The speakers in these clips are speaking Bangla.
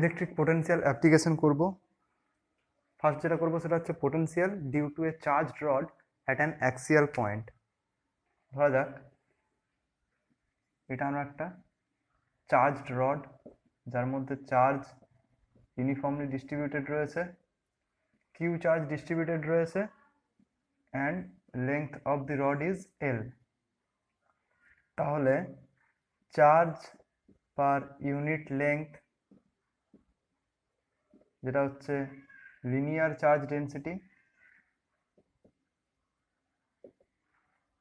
ইলেকট্রিক পোটেনশিয়াল অ্যাপ্লিকেশন করব। ফার্স্ট যেটা করব সেটা হচ্ছে potential due to a charged rod at an axial point. ধরা যাক এটা আমরা একটা চার্জড রড যার মধ্যে চার্জ ইউনিফর্মলি ডিস্ট্রিবিউটেড রয়েছে, কিউ চার্জ ডিস্ট্রিবিউটেড রয়েছে, and length of the rod is l. তাহলে চার্জ পার ইউনিট লেংথ, যেটা হচ্ছে linear charge density,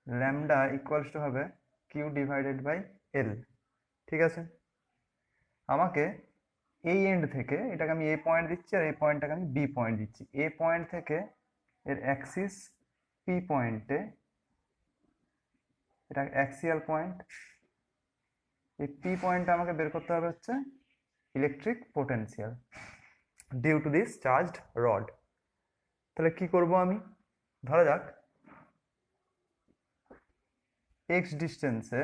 lambda equals to হবে কিউ ডিভাইডেড বাই এল। ঠিক আছে, আমাকে এই এন্ড থেকে, এটাকে আমি এ পয়েন্ট দিচ্ছি আর এই পয়েন্টটাকে আমি বি পয়েন্ট দিচ্ছি, এ পয়েন্ট থেকে এর অ্যাক্সিস পি পয়েন্টে, এটা অ্যাক্সিয়াল পয়েন্ট, এই পি পয়েন্টটা আমাকে বের করতে হবে হচ্ছে electric potential due to this charged rod. তাহলে কি করব আমি, ধরা যাক এক্স ডিস্টেন্সে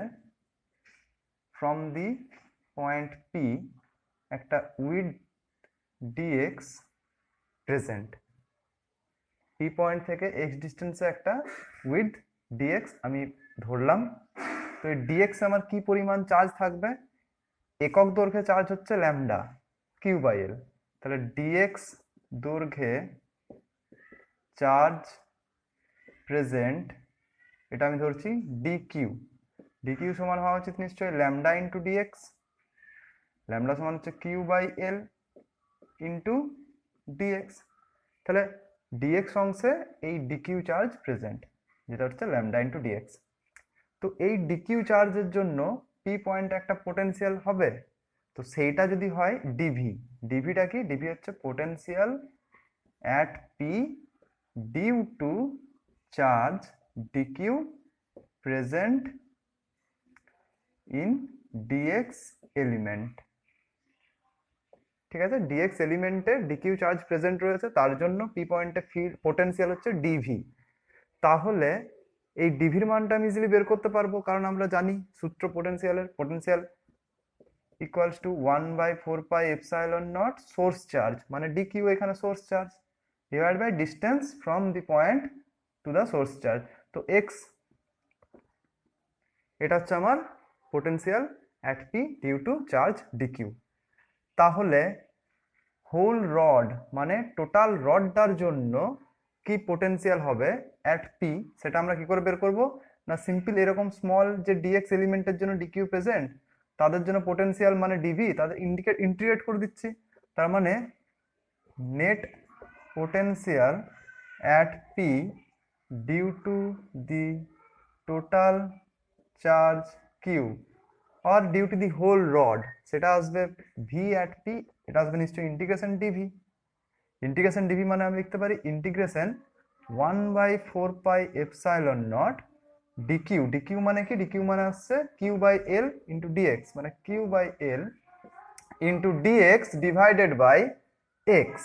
ফ্রম দি পয়েন্ট পি একটা with dx present. P point থেকে এক্স ডিস্টেন্সে একটা উইথ ডিএক্স আমি ধরলাম। তো এই ডিএক্স আমার কি পরিমাণ চার্জ থাকবে, একক দৈর্ঘ্যে চার্জ হচ্ছে ল্যামডা কিউ বাই এল। তাহলে ডিএক্স দৈর্ঘ্যে চার্জ প্রেজেন্ট, এটা আমি ধরছি ডিকিউ। ডিকিউ সমান হওয়া উচিত নিশ্চয়ই ল্যামডা ইন্টু ডিএক্স। ল্যামডা সমান হচ্ছে q by l into d x. তাহলে ডিএক্স অংশে এই ডিকিউ চার্জ প্রেজেন্ট, যেটা হচ্ছে ল্যামডা ইন্টু ডিএক্স। তো এই ডিকিউ চার্জের জন্য পি পয়েন্টে একটা পোটেনশিয়াল হবে, তো সেইটা যদি হয় ডিভি। ডিভিটা কি, ডিভি হচ্ছে potential at P due to charge d q present in d x element. ঠিক আছে, ডিএক্স এলিমেন্টে ডিকিউ চার্জ প্রেজেন্ট রয়েছে, তার জন্য পি পয়েন্টে পোটেনশিয়াল হচ্ছে ডিভি। তাহলে এই ডিভির মানটা আমি ইজিলি বের করতে পারবো, কারণ আমরা জানি সূত্র পোটেনশিয়ালের, potential equals to 1/4πε0 source charge, মানে ডিকিউ এখানে source charge, divide by distance from the point to the source charge. তো এক্স, এটা হচ্ছে আমার potential at P due to charge dq. তাহলে হোল রড মানে টোটাল রডটার জন্য কি পোটেনশিয়াল হবে অ্যাট পি, সেটা আমরা কি করে বের করব না, সিম্পল এরকম স্মল যে ডিএক্স এলিমেন্টের জন্য ডিকিউ প্রেজেন্ট, তাদের জন্য পোটেনশিয়াল মানে ডিভি, তাদের ইন্টিগ্রেট করে দিচ্ছি। তার মানে net potential at P due to the total charge q or due to the whole rod, সেটা আসবে ভি অ্যাট পি, এটা আসবে নিশ্চয়ই ইন্টিগ্রেশন ডিভি। ইন্টিগ্রেশন ডিভি মানে আমি লিখতে পারি ইন্টিগ্রেশন 1/4πε0 ডিকিউ। ডিকিউ মানে কি, ডিকিউ মানে হচ্ছে q by l into dx, মানে q by l into dx divided by x.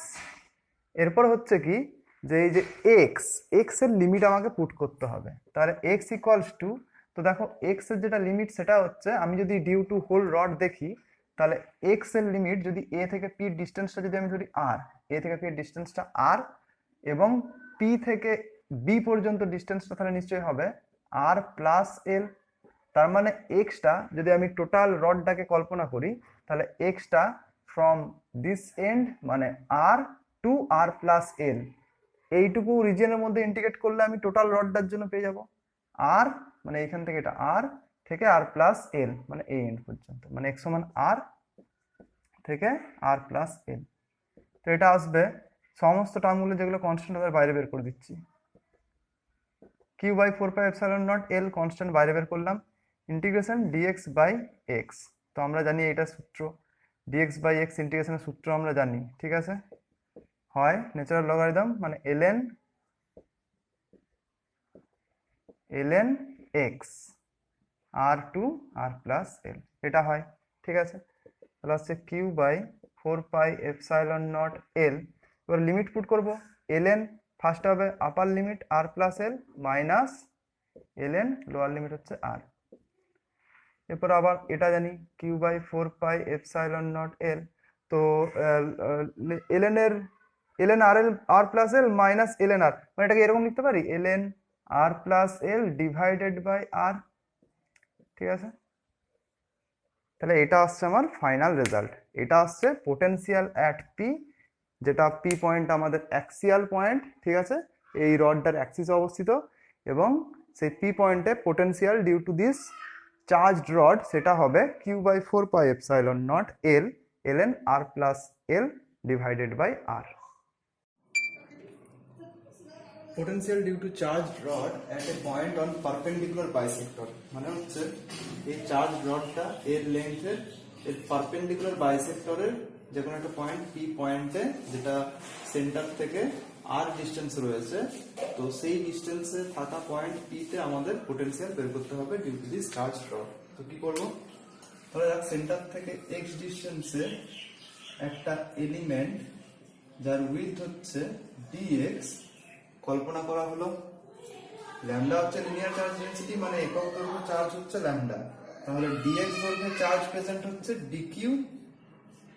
এরপর হচ্ছে কি, যে এই যে এক্স, এক্স এর লিমিট আমাকে পুট করতে হবে। তাহলে এক্স ইকুয়ালস টু, তো দেখো এক্স এর যেটা লিমিট সেটা হচ্ছে, আমি যদি ডিউ টু হোল রড দেখি, তাহলে এক্স এর লিমিট যদি এ থেকে পি ডিস্টেন্সটা যদি আমি ধরি আর, এ থেকে পি এর ডিস্টেন্সটা আর, এবং পি থেকে বি পর্যন্ত ডিস্টেন্সটা তাহলে নিশ্চয়ই হবে আর প্লাস এল। তার মানে এক্সটা যদি আমি টোটাল রডটাকে কল্পনা করি, তাহলে এক্সটা ফ্রম দিস এন্ড মানে আর টু আর প্লাস এল, এইটুকু রিজিয়নের মধ্যে ইন্টিগ্রেট করলে আমি টোটাল রডটার জন্য পেয়ে যাব আর, মানে এখান থেকে এটা আর থেকে আর প্লাস এল, মানে এই এন্ড পর্যন্ত, মানে এক্স সমান আর থেকে আর প্লাস এল। তো এটা আসবে সমস্ত টার্মগুলো যেগুলো কনস্ট্যান্ট তাদের বাইরে বের করে দিচ্ছি। কিউ বাই 4πε0 এল কনস্ট্যান্ট বাইরে বের করলাম, ইন্টিগ্রেশন ডিএক্স বাই এক্স। তো আমরা জানি এটা সূত্র, ডিএক্স বাই এক্স ইন্টিগ্রেশনের সূত্র আমরা জানি। ঠিক আছে, হয় ন্যাচারাল লগারিদম মানে ln x আর টু আর প্লাস এল, এটা হয়। ঠিক আছে, তাহলে হচ্ছে কিউ বাই 4πε0 এল। এবার লিমিট পুট করবো, ln ফার্স্ট হবে আপার লিমিট আর plus l minus ln lower limit হচ্ছে আর। এরপর আবার এটা জানি কিউ বাই 4πε0 এল, তো ln এর ln r plus l minus ln r, মানে এটাকে এরকম লিখতে পারি ln r plus L divided by r। ঠিক আছে, তাহলে এটা আসছে আমার ফাইনাল রেজাল্ট। এটা আসছে পোটেনশিয়াল অ্যাট পি, যেটা পি পয়েন্ট আমাদের অ্যাক্সিয়াল পয়েন্ট। ঠিক আছে, এই রডটার অ্যাক্সিসে অবস্থিত, এবং সেই পি পয়েন্টে potential due to this charged rod সেটা হবে q by 4πε0 l ln r plus L divided by r। Potential due to charged rod at a point on perpendicular bisector, মানে হচ্ছে এই চার্জ রডটা এর লেন্থের এর পারপেন্ডিকুলার বাইসেক্টরের যে কোনো একটা পয়েন্ট পি পয়েন্টে, যেটা সেন্টার থেকে আর ডিস্টেন্স রয়েছে, তো সেই ডিস্টেন্সে থাকা পয়েন্ট পি তে আমাদের পোটেনশিয়াল বের করতে হবে due to this charge rod. তো কি করব, ধরো সেন্টার থেকে এক্স ডিস্টেন্সে একটা এলিমেন্ট যার উইডথ হচ্ছে dx কল্পনা করা হলো। ল্যামডা হচ্ছে লিনিয়ার চার্জ ডেনসিটি, মানে একক দৈর্ঘ্য চার্জ হচ্ছে ল্যামডা। তাহলে dx দৈর্ঘ্যে চার্জ প্রেজেন্ট হচ্ছে dq,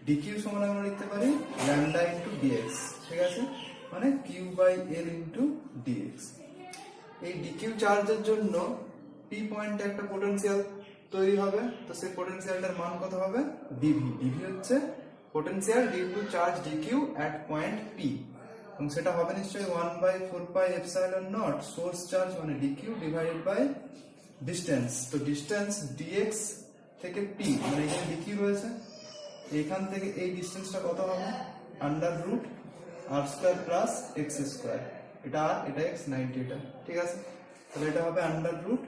dq সমান আমরা লিখতে পারি ল্যামডা ইনটু dx। ঠিক আছে, মানে q by l into dx। এই dq চার্জের জন্য p পয়েন্টে একটা পোটেনশিয়াল তৈরি হবে, তো সেই পোটেনশিয়ালটার মান কত হবে dv। dv হচ্ছে potential due to charge dq at point p, এবং সেটা হবে নিশ্চয়ই 1/4πε0 সোর্স চার্জ মানে dq ডিভাইডেড বাই ডিসটেন্স। তো ডিসটেন্স dx থেকে p, মানে এখানে dq রয়েছে, এখান থেকে এই ডিসটেন্সটা কত হবে under root r square plus x square. এটা r, এটা x, 90 এটা। ঠিক আছে, তাহলে এটা হবে under root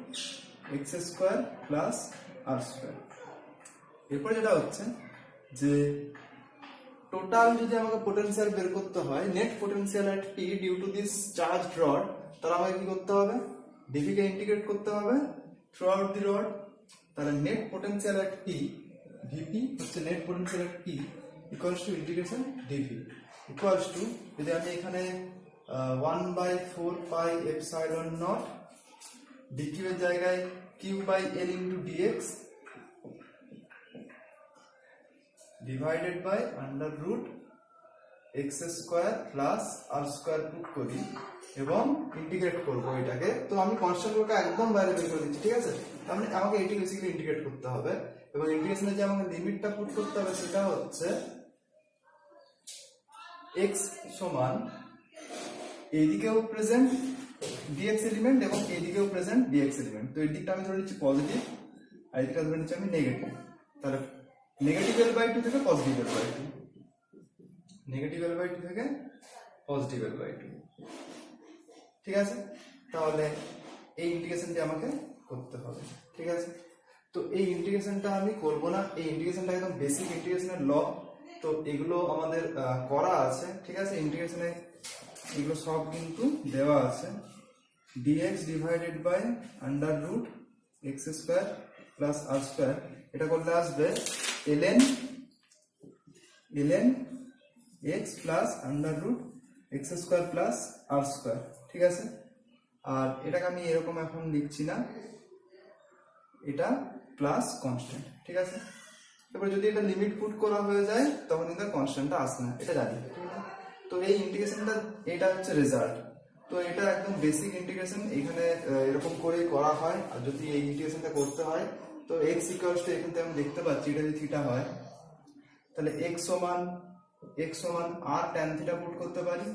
x square plus r square. এরপর যেটা হচ্ছে যে টোটাল যদি আমাকে পোটেনশিয়াল বের করতে হয়, net potential at p due to this charged rod, তাহলে আমাকে কি করতে হবে, ডিভি কে ইন্টিগ্রেট করতে হবে থ্রু আউট দি রড। তাহলে net potential at p, v p হচ্ছে net potential at p equals to integration d v equals to, যদি আমি এখানে 1/4πε0 ডিকিউ এর জায়গায় q by l into dx divided by under root x square plus R square put করি এবং ইন্টিগ্রেট করবো এটাকে। তো আমি কনস্ট্যান্টগুলোকে একদম বাইরে বের করে দিচ্ছি। ঠিক আছে, তার মানে আমাকে এটি বেসিক্যালি ইন্টিগ্রেট করতে হবে, এবং ইন্টিগ্রেশনে যে আমাকে লিমিটটা পুট করতে হবে সেটা হচ্ছে এক্স সমান এইদিকেও প্রেজেন্ট ডিএক্স এলিমেন্ট এবং এইদিকেও প্রেজেন্ট ডিএক্স এলিমেন্ট। তো এই দিকটা আমি ধরে নিচ্ছি পজিটিভ, আর এই দিকটা ধরে নিচ্ছি আমি নেগেটিভ। তাহলে নেগেটিভ এল বাই টু থেকে positive l by two, negative l by two থেকে পজিটিভ এল বাই টু। ঠিক আছে, তাহলে এই ইন্টিগ্রেশনটি আমাকে করতে হবে। ঠিক আছে, তো এই ইন্টিগ্রেশনটা আমি করব না, এই ইন্টিগ্রেশনটা একদম বেসিক ইন্টিগ্রেশনের ল, তো এগুলো আমাদের করা আছে। ঠিক আছে, ইন্টিগ্রেশনে এগুলো সব কিন্তু দেওয়া আছে। dx divided by under root x square plus R square, এটা করলে আসবে ln x plus under root x square plus আর স্কোয়ার। ঠিক আছে, আর এটাকে আমি এরকম এখন লিখছি না, এটা প্লাস কনস্ট্যান্ট। ঠিক আছে, এবার যদি এটা লিমিট পুট করা হয়ে যায় তখন কিন্তু কনস্ট্যান্টটা আসে না, এটা জানি। ঠিক আছে, তো এই ইন্টিগ্রেশনটা এটা হচ্ছে রেজাল্ট। তো এটা একদম বেসিক ইন্টিগ্রেশন, এখানে এরকম করে করা হয়। আর যদি এই ইন্টিগ্রেশনটা করতে হয় তো x ইকুয়ালস টু, এখান থেকে আমি দেখতে পাচ্ছি এটা যদি থিটা হয় তাহলে x সমান r tan থিটা পুট করতে পারি,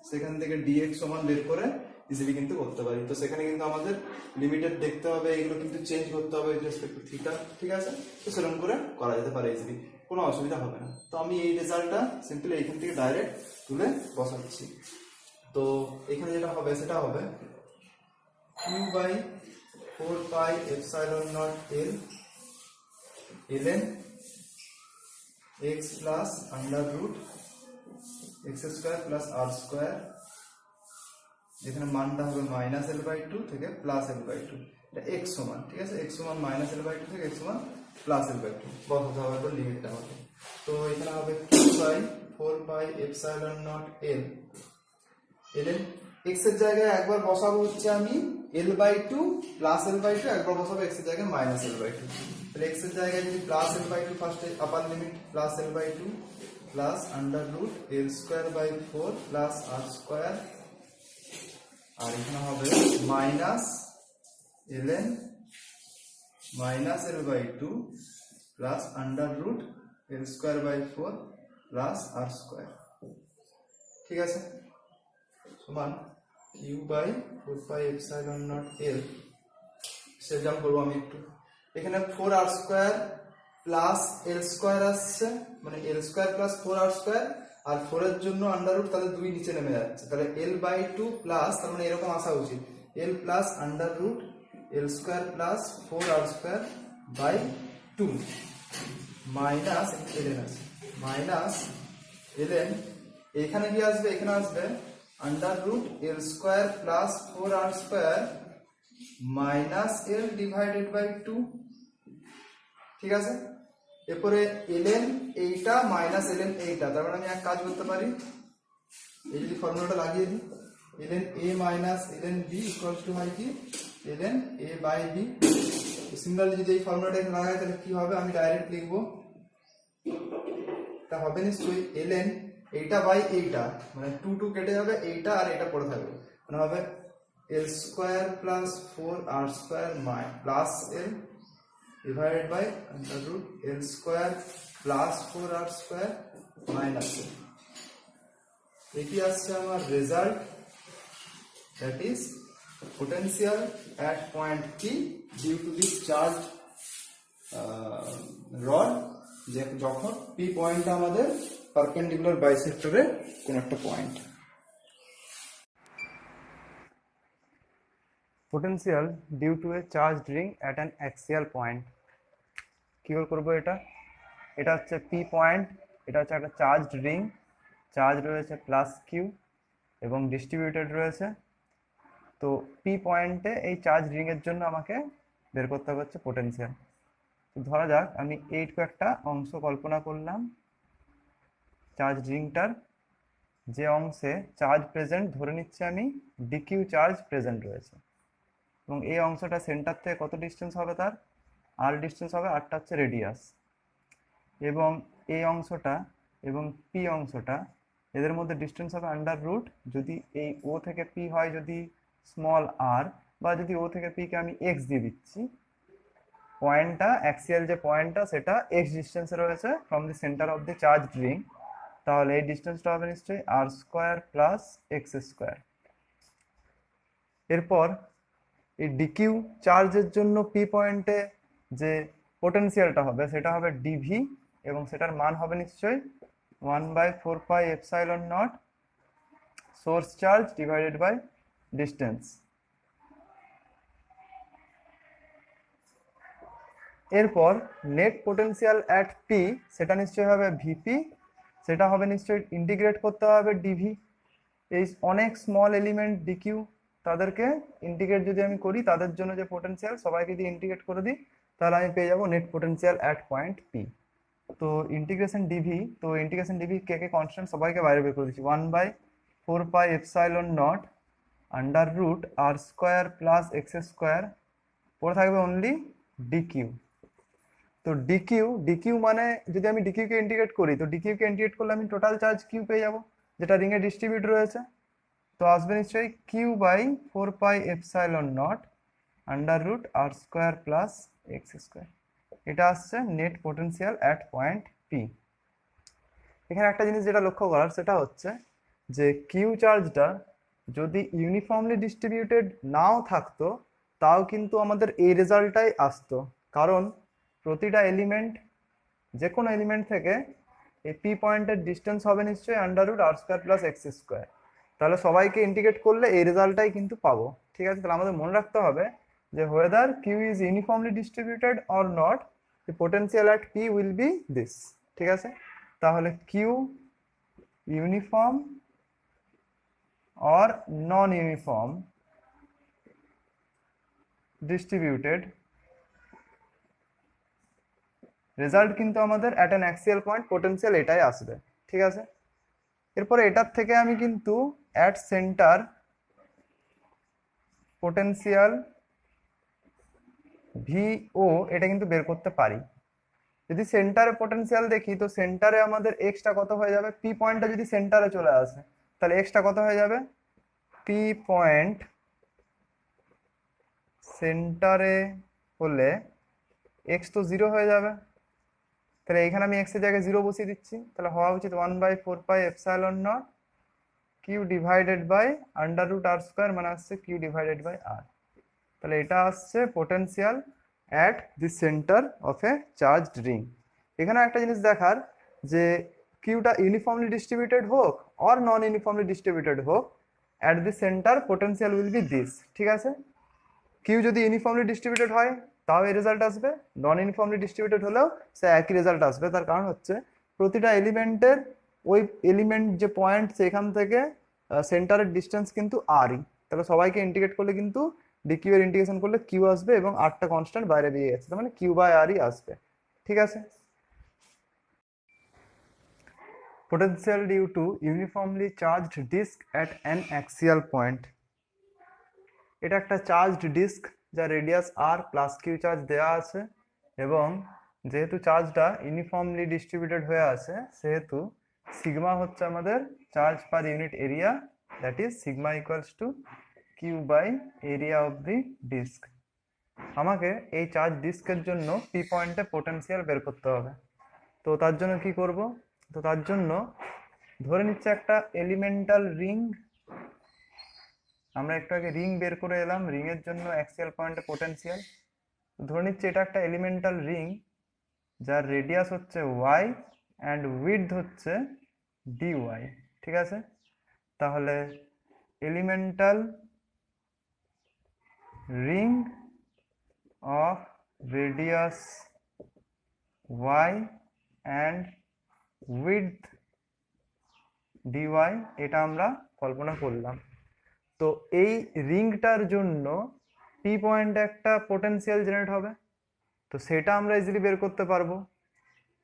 সেখান থেকে dx সমান বের করে ইজিলি কিন্তু করতে পারি। তো সেখানে কিন্তু আমাদের লিমিটেড দেখতে হবে, এগুলো কিন্তু চেঞ্জ করতে হবে উইথ রেসপেক্ট টু থিটা। ঠিক আছে, তো সেরকম করে করা যেতে পারে ইজিলি, কোনো অসুবিধা হবে না। তো আমি এই রেজাল্টটা সিম্পলি এখান থেকে ডাইরেক্ট তুলে বসাচ্ছি। তো এখানে যেটা হবে সেটা হবে q by 4πε0 l ln x plus under root x square plus R square, যেখানে মানটা হবে মাইনাস এল বাই টু থেকে প্লাস এল বাই টু, এটা এক্স সমান। ঠিক আছে, এক্স সমান মাইনাস এল বাই টু থেকে এক্স সমান প্লাস এল বাই টু বসাতে হবে, এবার লিমিটটা হবে। তো এখানে হবে q by 4πε0 l ln x এর জায়গায় একবার বসাবো হচ্ছে আমি l by two plus l by two, একবার বসাবো x এর জায়গায় মাইনাস এল বাই টু। তাহলে x এর জায়গায় যদি প্লাস এল বাই টু, ফার্স্টে upper limit plus l by two plus under root L square by 4 plus R square, আর এখানে হবে minus ln minus l by 2 plus under root L square by 4 plus R square. ঠিক আছে, সমান q by 4 pi epsilon naught l. সেটা করবো আমি একটু, এখানে 4 আর স্কোয়ার প্লাস এল স্কোয়ার আসছে, মানে এল স্কোয়ার প্লাস 4 আর স্কোয়ার, আর 4 এর জন্য আন্ডার রুট, তাহলে 2 নিচে নেমে যাচ্ছে, তাহলে এল বাই 2 প্লাস, তার মানে এরকম আসা উচিত, L plus under root L square plus 4 R square by 2 minus L N আছে, মাইনাস এলএন, এখানে কি আসবে, এখানে আসবে under root L square plus 4 R square minus L divided by 2। ঠিক আছে, এরপরে এলএন এইটা মাইনাস এলএন এইটা, তার মানে আমি এক কাজ করতে পারি, এই যদি ফর্মুলাটা লাগিয়ে দিই, l n a minus l n b equals to হয় কি l n a by b. Similarly যদি এই ফর্মুলাটা এখানে লাগাই তাহলে কি হবে, আমি ডাইরেক্ট লিখবো, এটা হবে নিশ্চয়ই এলএন এইটা বাই এইটা, মানে 2 2 কেটে যাবে, এইটা আর এটা পড়ে থাকবে, মানে হবে L square plus 4 R square plus L divided by under root L square plus 4 R square minus L. এটি আসছে আমার result, that is potential at point P due to this charged rod, যখন P পয়েন্ট আমাদের পারপেন্ডিকুলার বাইসেক্টরের কোন একটা point. potential due to a charged ring at an axial point। কি করব এটা, এটা হচ্ছে P পয়েন্ট, এটা হচ্ছে একটা চার্জড রিং, চার্জ রয়েছে প্লাস কিউ এবং ডিস্ট্রিবিউটেড রয়েছে। তো পি পয়েন্টে এই চার্জ রিংয়ের জন্য আমাকে বের করতে হচ্ছে পোটেনশিয়াল। তো ধরা যাক আমি এইটুকু একটা অংশ কল্পনা করলাম, চার্জ রিংটার যে অংশে চার্জ প্রেজেন্ট ধরে নিচ্ছি আমি ডিকিউ চার্জ প্রেজেন্ট রয়েছে, এবং এই অংশটা সেন্টার থেকে কত ডিস্টেন্স হবে, তার আর ডিস্টেন্স হবে, আরটা হচ্ছে রেডিয়াস, এবং এই অংশটা এবং পি অংশটা এদের মধ্যে ডিস্টেন্স হবে আন্ডার রুট, যদি এই ও থেকে পি হয় যদি স্মল আর, বা যদি ও থেকে পি কে আমি এক্স দিয়ে দিচ্ছি, পয়েন্টটা অ্যাক্সিয়াল যে পয়েন্টটা সেটা এক্স ডিস্টেন্সে রয়েছে from the centre of the charge ring, তাহলে এই ডিস্টেন্সটা হবে নিশ্চয়ই আর স্কোয়ার প্লাস এক্স স্কোয়ার। এরপর এই ডিকিউ চার্জের জন্য পি পয়েন্টে যে পোটেনশিয়ালটা হবে সেটা হবে ডিভি, এবং সেটার মান হবে নিশ্চয়ই 1/4 pi epsilon naught source charge divided by distance. এরপর নেট পোটেনশিয়াল অ্যাট পি সেটা নিশ্চয়ই হবে ভিপি, সেটা হবে নিশ্চয়ই ইন্টিগ্রেট করতে হবে ডিভি, এই অনেক স্মল এলিমেন্ট ডিকিউ তাদেরকে ইন্টিগ্রেট যদি আমি করি, তাদের জন্য যে পোটেনশিয়াল সবাইকে দিয়ে ইন্টিগ্রেট করে দিই, তাহলে আমি পেয়ে যাবো net potential at point P. তো ইন্টিগ্রেশন ডিভি, তো ইন্টিগ্রেশন ডিভি কে কে কনস্ট্যান্ট সবাইকে বাইরে বের করে দিচ্ছি, 1/4 pi epsilon naught under root r square plus x square, পড়ে থাকবে অনলি ডিকিউ। তো ডিকিউ মানে যদি আমি ডিকিউকে ইন্টিগ্রেট করি, তো ডিকিউকে ইন্টিগ্রেট করলে আমি টোটাল চার্জ কিউ পেয়ে যাবো, যেটা রিংয়ে ডিস্ট্রিবিউট রয়েছে, তো আসবে নিশ্চয়ই q by 4 pi epsilon naught under root r square plus x square. এটা আসছে net potential at point p. এখানে একটা জিনিস যেটা লক্ষ্য করার সেটা হচ্ছে যে কিউ চার্জটা যদি ইউনিফর্মলি ডিস্ট্রিবিউটেড নাও থাকতো, তাও কিন্তু আমাদের এই রেজাল্টটাই আসতো, কারণ প্রতিটা এলিমেন্ট, যে কোনো এলিমেন্ট থেকে এই পি পয়েন্টের ডিস্টেন্স হবে নিশ্চয়ই under root r square plus x square, তাহলে সবাইকে ইন্টিগ্রেট করলে এই রেজাল্টটাই কিন্তু পাবো। ঠিক আছে, তাহলে আমাদের মনে রাখতে হবে যে whether q is uniformly distributed or not, the potential at p will be this। ঠিক আছে, তাহলে q uniform or non uniform distributed, result কিন্তু আমাদের at an axial point potential এটাই আসবে। ঠিক আছে, এরপরে এটার থেকে আমি কিন্তু অ্যাট সেন্টার পোটেনশিয়াল ভিও এটা কিন্তু বের করতে পারি। যদি সেন্টারে পোটেনশিয়াল দেখি তো সেন্টারে আমাদের এক্সটা কত হয়ে যাবে, পি পয়েন্টটা যদি সেন্টারে চলে আসে তাহলে এক্সটা কত হয়ে যাবে, পি পয়েন্ট সেন্টারে হলে এক্স তো 0 হয়ে যাবে। তাহলে এখানে আমি এক্স এর জায়গায় 0 বসিয়ে দিচ্ছি, তাহলে হওয়া উচিত 1/4πε0 কিউ ডিভাইডেড বাই √r² মানে আসছে কিউ ডিভাইডেড বাই আর। তাহলে এটা আসছে potential at the centre of A charged ring. এখানে একটা জিনিস দেখার যে কিউটা ইউনিফর্মলি ডিস্ট্রিবিউটেড হোক অর নন ইউনিফর্মলি ডিস্ট্রিবিউটেড হোক, at the centre potential will be this. ঠিক আছে, কিউ যদি ইউনিফর্মলি ডিস্ট্রিবিউটেড হয় তাও এই রেজাল্ট আসবে, নন ইউনিফর্মলি ডিস্ট্রিবিউটেড হলেও সে একই রেজাল্ট আসবে। তার কারণ হচ্ছে প্রতিটা এলিমেন্টের ওই এলিমেন্ট যে পয়েন্ট সেখান থেকে সেন্টারের ডিস্টেন্স কিন্তু আরই। তাহলে সবাইকে ইন্টিগ্রেট করলে কিন্তু ডিকিউ এর ইন্টিগ্রেশন করলে কিউ আসবে এবং আরটা কনস্ট্যান্ট বাইরে বেরিয়ে গেছে, তার মানে কিউ বাই আরই আসবে। ঠিক আছে, potential due to uniformly charged disk at an axial point। এটা একটা চার্জড ডিস্ক যার রেডিয়াস আর প্লাস কিউ চার্জ দেওয়া আছে এবং যেহেতু চার্জটা ইউনিফর্মলি ডিস্ট্রিবিউটেড হয়ে আছে সেহেতু সিগমা হচ্ছে আমাদের charge per unit area, that is sigma equals to q by area of the disc. আমাকে এই চার্জ ডিস্কের জন্য পি পয়েন্টে পোটেনশিয়াল বের করতে হবে। তো তার জন্য কি করব, তো তার জন্য ধরে নিচ্ছে একটা এলিমেন্টাল রিং, আমরা একটু আগে রিং বের করে এলাম, রিং এর জন্য অ্যাক্সিয়াল পয়েন্টে পোটেনশিয়াল। ধরে নিচ্ছে এটা একটা এলিমেন্টাল রিং যার রেডিয়াস হচ্ছে ওয়াই অ্যান্ড উইডথ হচ্ছে ডিওয়াই। ঠিক আছে, তাহলে elemental ring of radius y and width dy এটা আমরা কল্পনা করলাম। তো এই রিংটার জন্য পি পয়েন্টে একটা পোটেনশিয়াল জেনারেট হবে, তো সেটা আমরা ইজিলি বের করতে পারবো।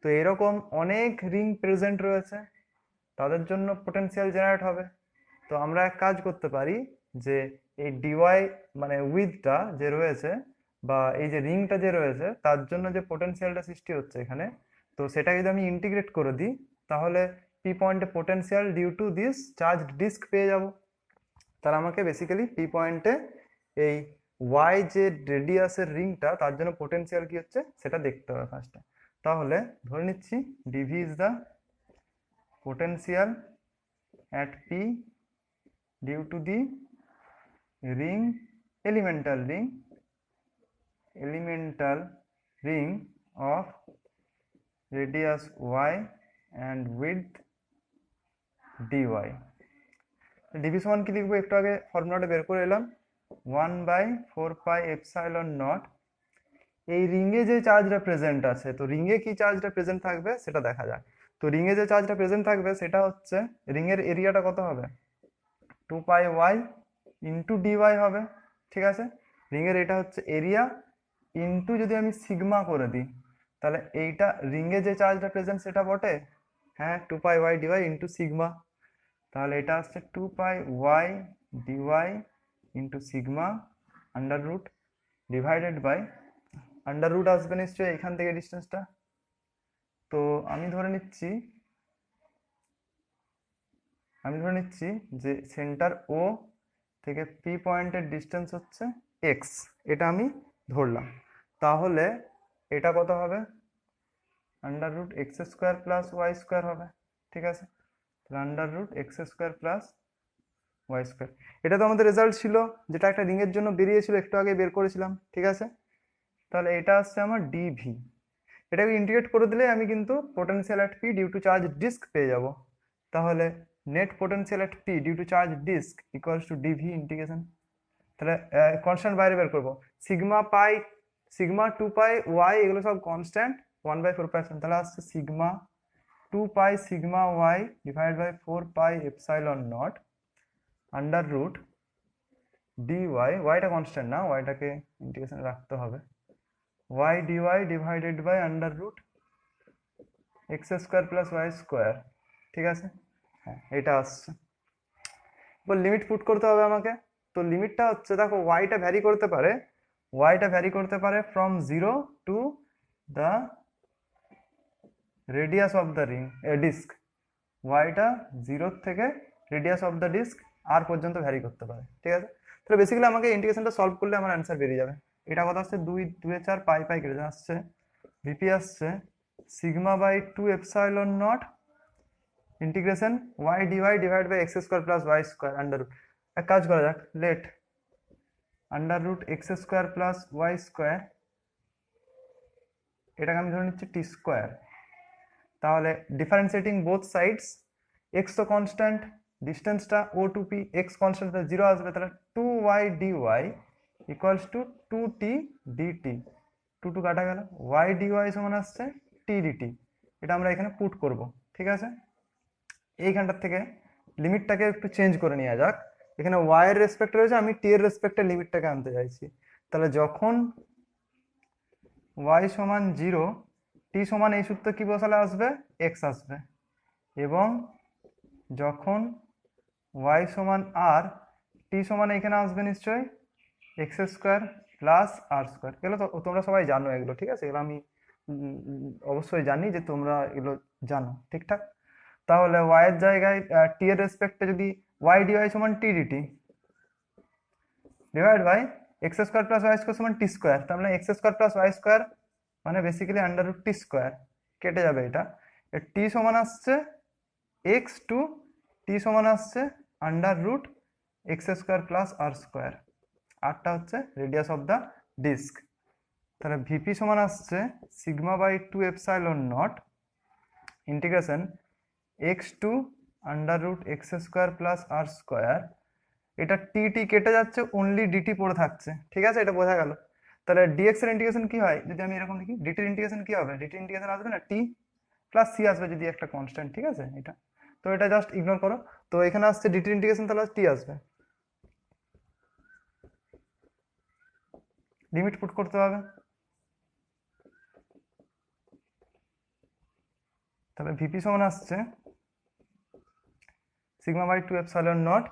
তো এরকম অনেক রিং প্রেজেন্ট রয়েছে, তাদের জন্য পোটেনশিয়াল জেনারেট হবে। তো আমরা এক কাজ করতে পারি যে এই ডিওয়াই মানে উইথটা যে রয়েছে বা এই যে রিংটা যে রয়েছে তার জন্য যে পোটেনশিয়ালটা সৃষ্টি হচ্ছে এখানে, তো সেটা যদি আমি ইন্টিগ্রেট করে দিই তাহলে পি পয়েন্টে potential due to this charged disc পেয়ে যাব। তাহলে আমাকে বেসিক্যালি পি পয়েন্টে এই ওয়াই যে রেডিয়াসের রিংটা তার জন্য পোটেনশিয়াল কি হচ্ছে সেটা দেখতে হবে ফার্স্টে। তাহলে ধরে নিচ্ছি dV is the potential at P due to the ring elemental ring of radius y and width dy। DV সমান কি লিখবো, একটু আগে ফর্মুলাটা বের করে এলাম, 1/4πε0। এই রিংয়ে যে চার্জটা প্রেজেন্ট আছে, তো রিংয়ে কি চার্জটা প্রেজেন্ট থাকবে সেটা দেখা যাক। তো রিংয়ে যে চার্জটা প্রেজেন্ট থাকবে সেটা হচ্ছে রিংয়ের এরিয়াটা কত হবে, 2πy ইন্টু ডিওয়াই হবে। ঠিক আছে, রিংয়ের এটা হচ্ছে এরিয়া ইন্টু যদি আমি সিগমা করে দিই তাহলে এইটা রিংয়ে যে চার্জটা প্রেজেন্ট সেটা বটে, হ্যাঁ 2πy ডিওয়াই ইন্টু সিগমা। তাহলে এটা আসছে 2πy dy into sigma under root divided by under root আসবে নিশ্চয়ই এখান থেকে ডিস্টেন্সটা। তো আমি ধরে নিচ্ছি যে সেন্টার ও থেকে পি পয়েন্টের ডিস্টেন্স হচ্ছে এক্স, এটা আমি ধরলাম। তাহলে এটা কত হবে, under root x square plus Y square হবে। ঠিক আছে, under root x square plus Y square. এটা তো আমাদের রেজাল্ট ছিল যেটা একটা রিংয়ের জন্য বেরিয়েছিল, একটু আগে বের করেছিলাম। ঠিক আছে, তাহলে এটা আসছে আমার ডিভি। এটাকে ইন্টিগ্রেট করে দিলে আমি কিন্তু potential at P due to charge disc পেয়ে যাব। তাহলে net potential at P due to charge disc equals to dV integration. তাহলে কনস্ট্যান্ট বাইরে বের করবো, সিগমা 2π ওয়াই এগুলো সব কনস্ট্যান্ট, 1/4π। তাহলে আসছে sigma 2π sigma Y divide by 4πε0 under root D Y, ওয়াইটা কনস্ট্যান্ট না, ওয়াইটাকে ইন্টিগ্রেশন রাখতে হবে, y dy divided by under root x square plus Y square. ঠিক আছে, হ্যাঁ এটা আসছে। এবার লিমিট পুট করতে হবে আমাকে। তো লিমিটটা হচ্ছে, দেখো ওয়াইটা ভ্যারি করতে পারে from 0 to the radius of the ring disc, ওয়াইটা 0 থেকে radius of the disc R পর্যন্ত ভ্যারি করতে পারে। ঠিক আছে, তাহলে বেসিক্যালি আমাকে ইন্টিগ্রেশনটা সলভ করলে আমার অ্যান্সার বেরিয়ে যাবে। এটা কত আসছে, 2 2 4 পাই পাই কেটে আসছে, ভিপি আসছে sigma by 2 epsilon naught integration Y D Y divide by X square plus Y square under root. এক কাজ করা যাক, let under root x square plus Y square, এটাকে আমি ধরে নিচ্ছি টি স্কোয়ার। তাহলে ডিফারেন্সিয়েটিং বোথ সাইডস, এক্স তো কনস্ট্যান্ট, ডিস্টেন্সটা ও to P, X constant zero আসবে, তাহলে 2y dy equals to 2t dt, 2 কাটা গেল, y dy সমান আসছে t dt। এটা আমরা এখানে পুট করব। ঠিক আছে, এইখানটার থেকে লিমিটটাকে একটু চেঞ্জ করে নেওয়া যাক। এখানে y এর রেসপেক্টে রয়েছে, আমি t এর রেসপেক্টে লিমিটটাকে আনতে চাইছি। তাহলে যখন y সমান 0, t সমান এই সূত্র কি বসালে আসবে, x আসবে, এবং যখন y সমান r, t সমান এখানে আসবে নিশ্চয়ই এক্স স্কোয়ার প্লাস আর স্কোয়ার। এগুলো তো তোমরা সবাই জানো এগুলো, ঠিক আছে, এগুলো আমি অবশ্যই জানি যে তোমরা এগুলো জানো ঠিকঠাক। তাহলে y এর জায়গায় t এর রেসপেক্টে যদি y dy সমান t dt divide by X square plus Y square সমান টি স্কোয়ার, তার মানে X square plus Y square মানে basically under root T square, কেটে যাবে এটা, টি সমান আসছে এক্স টু, টি সমান আসছে under root x square plus আর স্কোয়ার, আরটা হচ্ছে রেডিয়াস অফ দ্য ডিস্ক। তাহলে ভিপি সমান আসছে sigma by 2 epsilon naught integration X to under root x square plus R square, এটা টি টি কেটে যাচ্ছে, অনলি ডিটি পড়ে থাকছে। ঠিক আছে, এটা বোঝা গেল। তাহলে ডিএক্স এর ইন্টিগ্রেশন কি হয়, যদি আমি এরকম লিখি, ডিটির ইন্টিগ্রেশন কি হবে, ডিটির ইন্টিগ্রেশন আসবে না টি প্লাস সি আসবে, যদি একটা কনস্ট্যান্ট। ঠিক আছে, এটা তো এটা জাস্ট ইগনোর করো। তো এখানে আসছে ডিটির ইন্টিগ্রেশন, তাহলে টি আসবে, লিমিট পুট করতে হবে। তাহলে ভিপি সমান আসছে সিগমা বাই 2 এপসাইলন নট,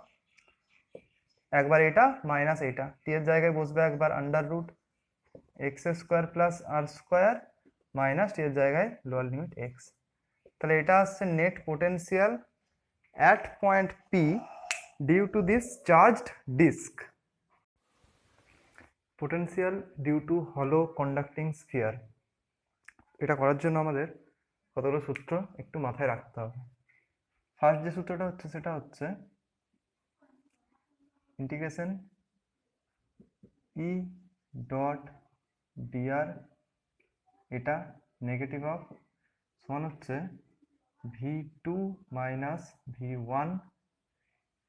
একবার এটা মাইনাস এটা, টি এর জায়গায় বসবে একবার under root x square plus আর স্কোয়ার মাইনাস টি এর জায়গায় লোয়ার লিমিট এক্স। তাহলে এটা আসছে net potential at point P due to this charged disc, potential due to হলো কন্ডাক্টিং স্ফিয়ার। এটা করার জন্য আমাদের কতগুলো সূত্র একটু মাথায় রাখতে হবে। ফার্স্ট যে সূত্রটা হচ্ছে সেটা হচ্ছে ইন্টিগ্রেশন ই ডট ডিআর, এটা নেগেটিভ অফ সমান হচ্ছে V two minus V one,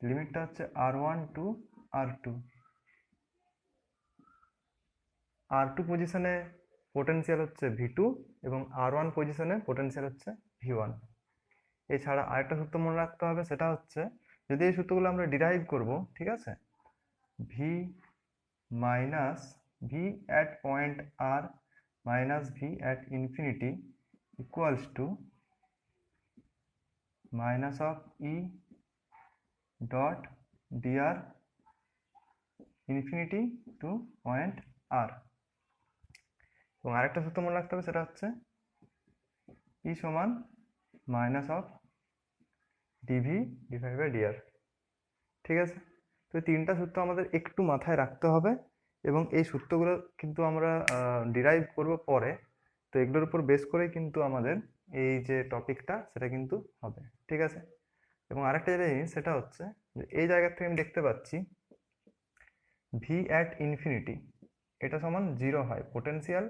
লিমিটটা হচ্ছে R one to R two. R two পজিশনে পোটেনশিয়াল হচ্ছে ভি টু এবং আর ওয়ান পজিশনে পোটেনশিয়াল হচ্ছে ভি ওয়ান। এছাড়া আরেকটা সূত্র মনে রাখতে হবে, সেটা হচ্ছে যদি এই সূত্রগুলো আমরা ডিরাইভ করব, ঠিক আছে, V minus V at point R minus V at infinity equals to minus of E dot DR infinity to point R. এবং আরেকটা সূত্র মনে রাখতে হবে, সেটা হচ্ছে ই সমান minus of dV divide by dr. ঠিক আছে, তো তিনটা সূত্র আমাদের একটু মাথায় রাখতে হবে, এবং এই সূত্রগুলো কিন্তু আমরা ডিরাইভ করব পরে, তো এগুলোর উপর বেস করেই কিন্তু আমাদের এই যে টপিকটা সেটা কিন্তু হবে। ঠিক আছে, এবং আরেকটা যেটা জিনিস সেটা হচ্ছে যে এই জায়গা থেকে আমি দেখতে পাচ্ছি ভি অ্যাট ইনফিনিটি এটা সমান 0 হয়, পোটেনশিয়াল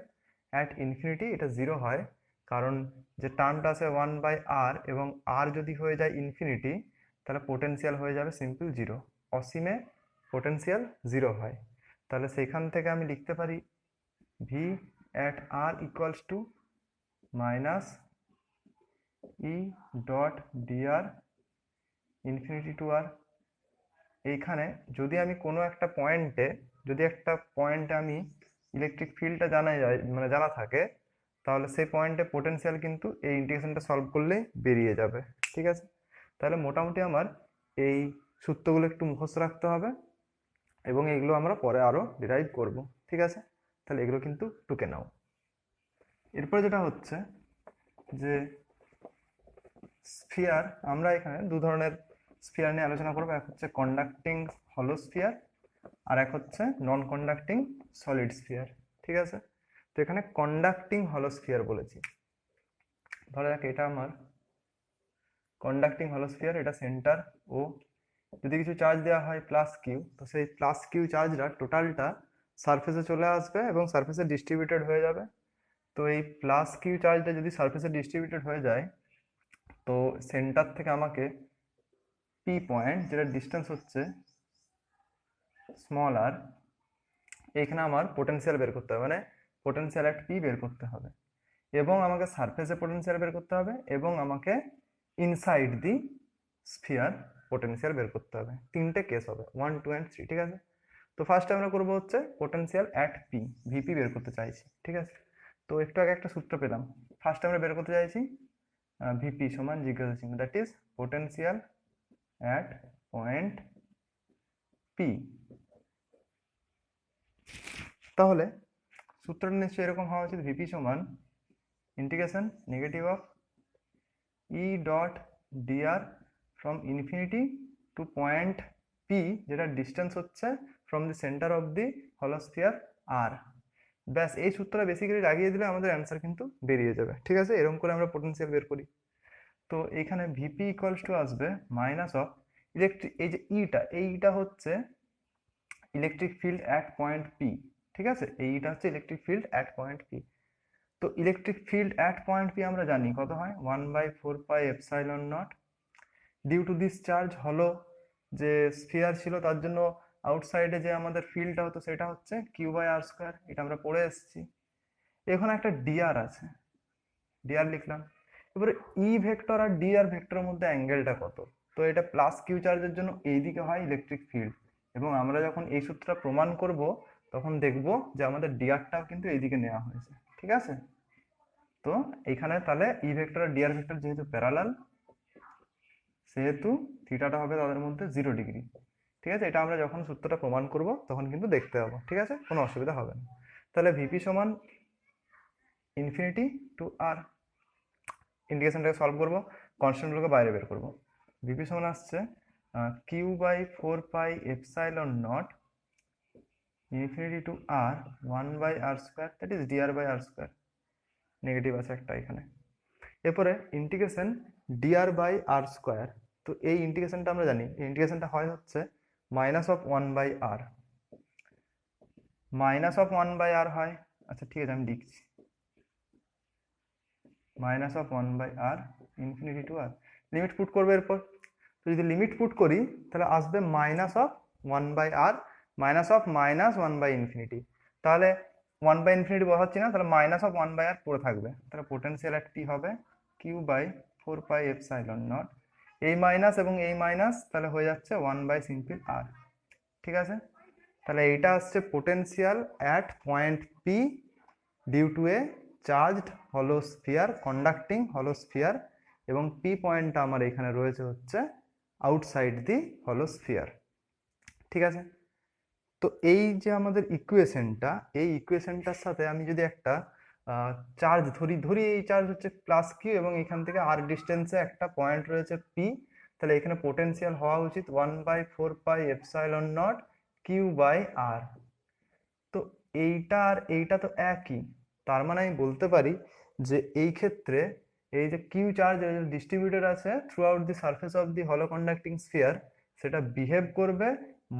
অ্যাট ইনফিনিটি এটা 0 হয়, কারণ যে টার্মটা আছে 1/r, এবং আর যদি হয়ে যায় ইনফিনিটি তাহলে পোটেনশিয়াল হয়ে যাবে সিম্পল 0, অসীমে পোটেনশিয়াল 0 হয়। তাহলে সেখান থেকে আমি লিখতে পারি V at R equals to minus E dot DR infinity to R. এইখানে যদি আমি কোনো একটা পয়েন্টে আমি ইলেকট্রিক ফিল্ডটা জানা যায়, মানে জানা থাকে, তাহলে সেই পয়েন্টে পোটেনশিয়াল কিন্তু এই ইন্টিগ্রেশনটা সলভ করলেই বেরিয়ে যাবে। ঠিক আছে, তাহলে মোটামুটি আমার এই সূত্রগুলো একটু মুখস্থ রাখতে হবে, এবং এগুলো আমরা পরে আরও ডিরাইভ করব। ঠিক আছে, তাহলে এগুলো কিন্তু টুকে নাও। এরপরে যেটা হচ্ছে যে স্ফিয়ার, আমরা এখানে দু ধরনের স্ফিয়ার নিয়ে আলোচনা করবো। এক হচ্ছে কন্ডাক্টিং হলো স্ফিয়ার, আর এক হচ্ছে নন কন্ডাক্টিং সলিড স্ফিয়ার। ঠিক আছে, তো এখানে কন্ডাক্টিং হলো স্ফিয়ার বলেছি। ধরো যাক এটা আমার কন্ডাক্টিং হলো স্ফিয়ার, এটা সেন্টার ও, যদি কিছু চার্জ দেওয়া হয় প্লাস কিউ, তো সেই প্লাস কিউ চার্জটা টোটালটা সারফেসে চলে আসবে এবং সারফেসে ডিস্ট্রিবিউটেড হয়ে যাবে। তো এই প্লাস কিউ চার্জটা যদি সারফেসে ডিস্ট্রিবিউটেড হয়ে যায়, তো সেন্টার থেকে আমাকে পি পয়েন্ট, যেটা ডিস্টেন্স হচ্ছে স্মল আর, এখানে আমার পোটেনশিয়াল বের করতে হবে, মানে পোটেনশিয়াল অ্যাট পি বের করতে হবে, এবং আমাকে সারফেসে পোটেনশিয়াল বের করতে হবে, এবং আমাকে ইনসাইড দি স্ফিয়ার পোটেনশিয়াল বের করতে হবে। তিনটে কেস হবে, 1 2 and 3। ঠিক আছে, তো ফার্স্ট আমরা করবো হচ্ছে পোটেনশিয়াল অ্যাট পি, ভিপি বের করতে চাইছি। ঠিক আছে, তো একটু আগে একটা সূত্র পেলাম। ফার্স্ট আমরা বের করতে চাইছি ভিপি সমান জিজ্ঞাসা চিহ্ন, that is potential at point P. তাহলে সূত্রটা নিশ্চয়ই এরকম হওয়া উচিত, ভিপি সমান integration negative of E dot D R from infinity to point P, যেটা ডিস্টেন্স হচ্ছে from the centre of the hollow sphere R. ব্যাস, এই সূত্রটা বেসিক্যালি লাগিয়ে দিলে আমাদের অ্যান্সার কিন্তু বেরিয়ে যাবে। ঠিক আছে, এরকম করে আমরা পোটেনশিয়াল বের করি। তো এখানে ভিপি ইকুয়ালস টু আসবে মাইনাস অফ ইলেকট্রিক, এই যে এইটা হচ্ছে electric field at point P. ঠিক আছে, এইটা হচ্ছে electric field at point P. তো electric field at point P আমরা জানি কত হয়, 1/4πε0। ডিউ টু দিস চার্জ হলো যে স্ফিয়ার ছিল, তার জন্য আউটসাইডে যে আমাদের ফিল্ডটা হতো সেটা হচ্ছে Q/r²। এটা আমরা পড়ে এসেছি। এখন একটা ডিআর আছে, ডিআর লিখলাম। এবারে ই ভেক্টর আর ডিআর ভেক্টরের মধ্যে অ্যাঙ্গেলটা কত, তো এটা প্লাস কিউ চার্জের জন্য এইদিকে হয় ইলেকট্রিক ফিল্ড, এবং আমরা যখন এই সূত্রটা প্রমাণ করব তখন দেখব যে আমাদের ডিআরটাও কিন্তু এইদিকে নেওয়া হয়েছে। ঠিক আছে, তো এইখানে তাহলে ই ভেক্টর আর ডিআর ভেক্টর যেহেতু প্যারালাল, সেহেতু থিটাটা হবে তাদের মধ্যে 0 ডিগ্রি। ঠিক আছে, এটা আমরা যখন সূত্রটা প্রমাণ করব তখন কিন্তু দেখতে পাবো। ঠিক আছে, কোনো অসুবিধা হবে না। তাহলে ভিপি সমান ইনফিনিটি টু আর, ইন্টিগ্রেশনটাকে সলভ করবো, কনস্ট্যান্টগুলোকে বাইরে বের করবো। ভিপি সমান আসছে Q/4πε0 infinity to r 1/r², that is dr/r²। Negative আছে একটা এখানে। এরপরে ইন্টিগ্রেশন dr/r²। তো এই ইন্টিগ্রেশনটা আমরা জানি, এই ইন্টিগ্রেশনটা হয় হচ্ছে minus of 1/r, minus of 1/r হয়। আচ্ছা ঠিক আছে, আমি লিখছি minus of 1/r infinity to R. Limit put করবে এরপর, তো যদি লিমিট পুট করি তাহলে আসবে minus of 1/r, minus of minus 1/ইনফিনিটি। তাহলে 1/ইনফিনিটি বসাচ্ছি না, তাহলে মাইনাস অফ 1/r পড়ে থাকবে। তাহলে পোটেনশিয়াল অ্যাট পি হবে Q/4πε0, এই মাইনাস এবং এই মাইনাস তাহলে হয়ে যাচ্ছে 1/সিম্পল আর। ঠিক আছে, তাহলে এইটা আসছে potential at point P due to a charged হলো স্ফিয়ার, কন্ডাক্টিং হলো স্ফিয়ার, এবং পি পয়েন্টটা আমার এখানে রয়েছে হচ্ছে আউটসাইড দি হলো স্ফিয়ার। ঠিক আছে, তো এই যে আমাদের ইকুয়েশনটা, এই ইকুয়েশনটার সাথে আমি যদি একটা চার্জ ধরি এই চার্জ হচ্ছে প্লাস কিউ, এবং এখান থেকে আর ডিস্টেন্সে একটা পয়েন্ট রয়েছে পি, তাহলে এখানে পোটেনশিয়াল হওয়া উচিত 1/4πε0 Q/r। তো এইটা আর এইটা তো একই, তার মানে আমি বলতে পারি যে এই ক্ষেত্রে এই যে কিউ চার্জ ডিস্ট্রিবিউটেড আছে through out the surface of the হলো কন্ডাক্টিং স্ফিয়ার, সেটা বিহেভ করবে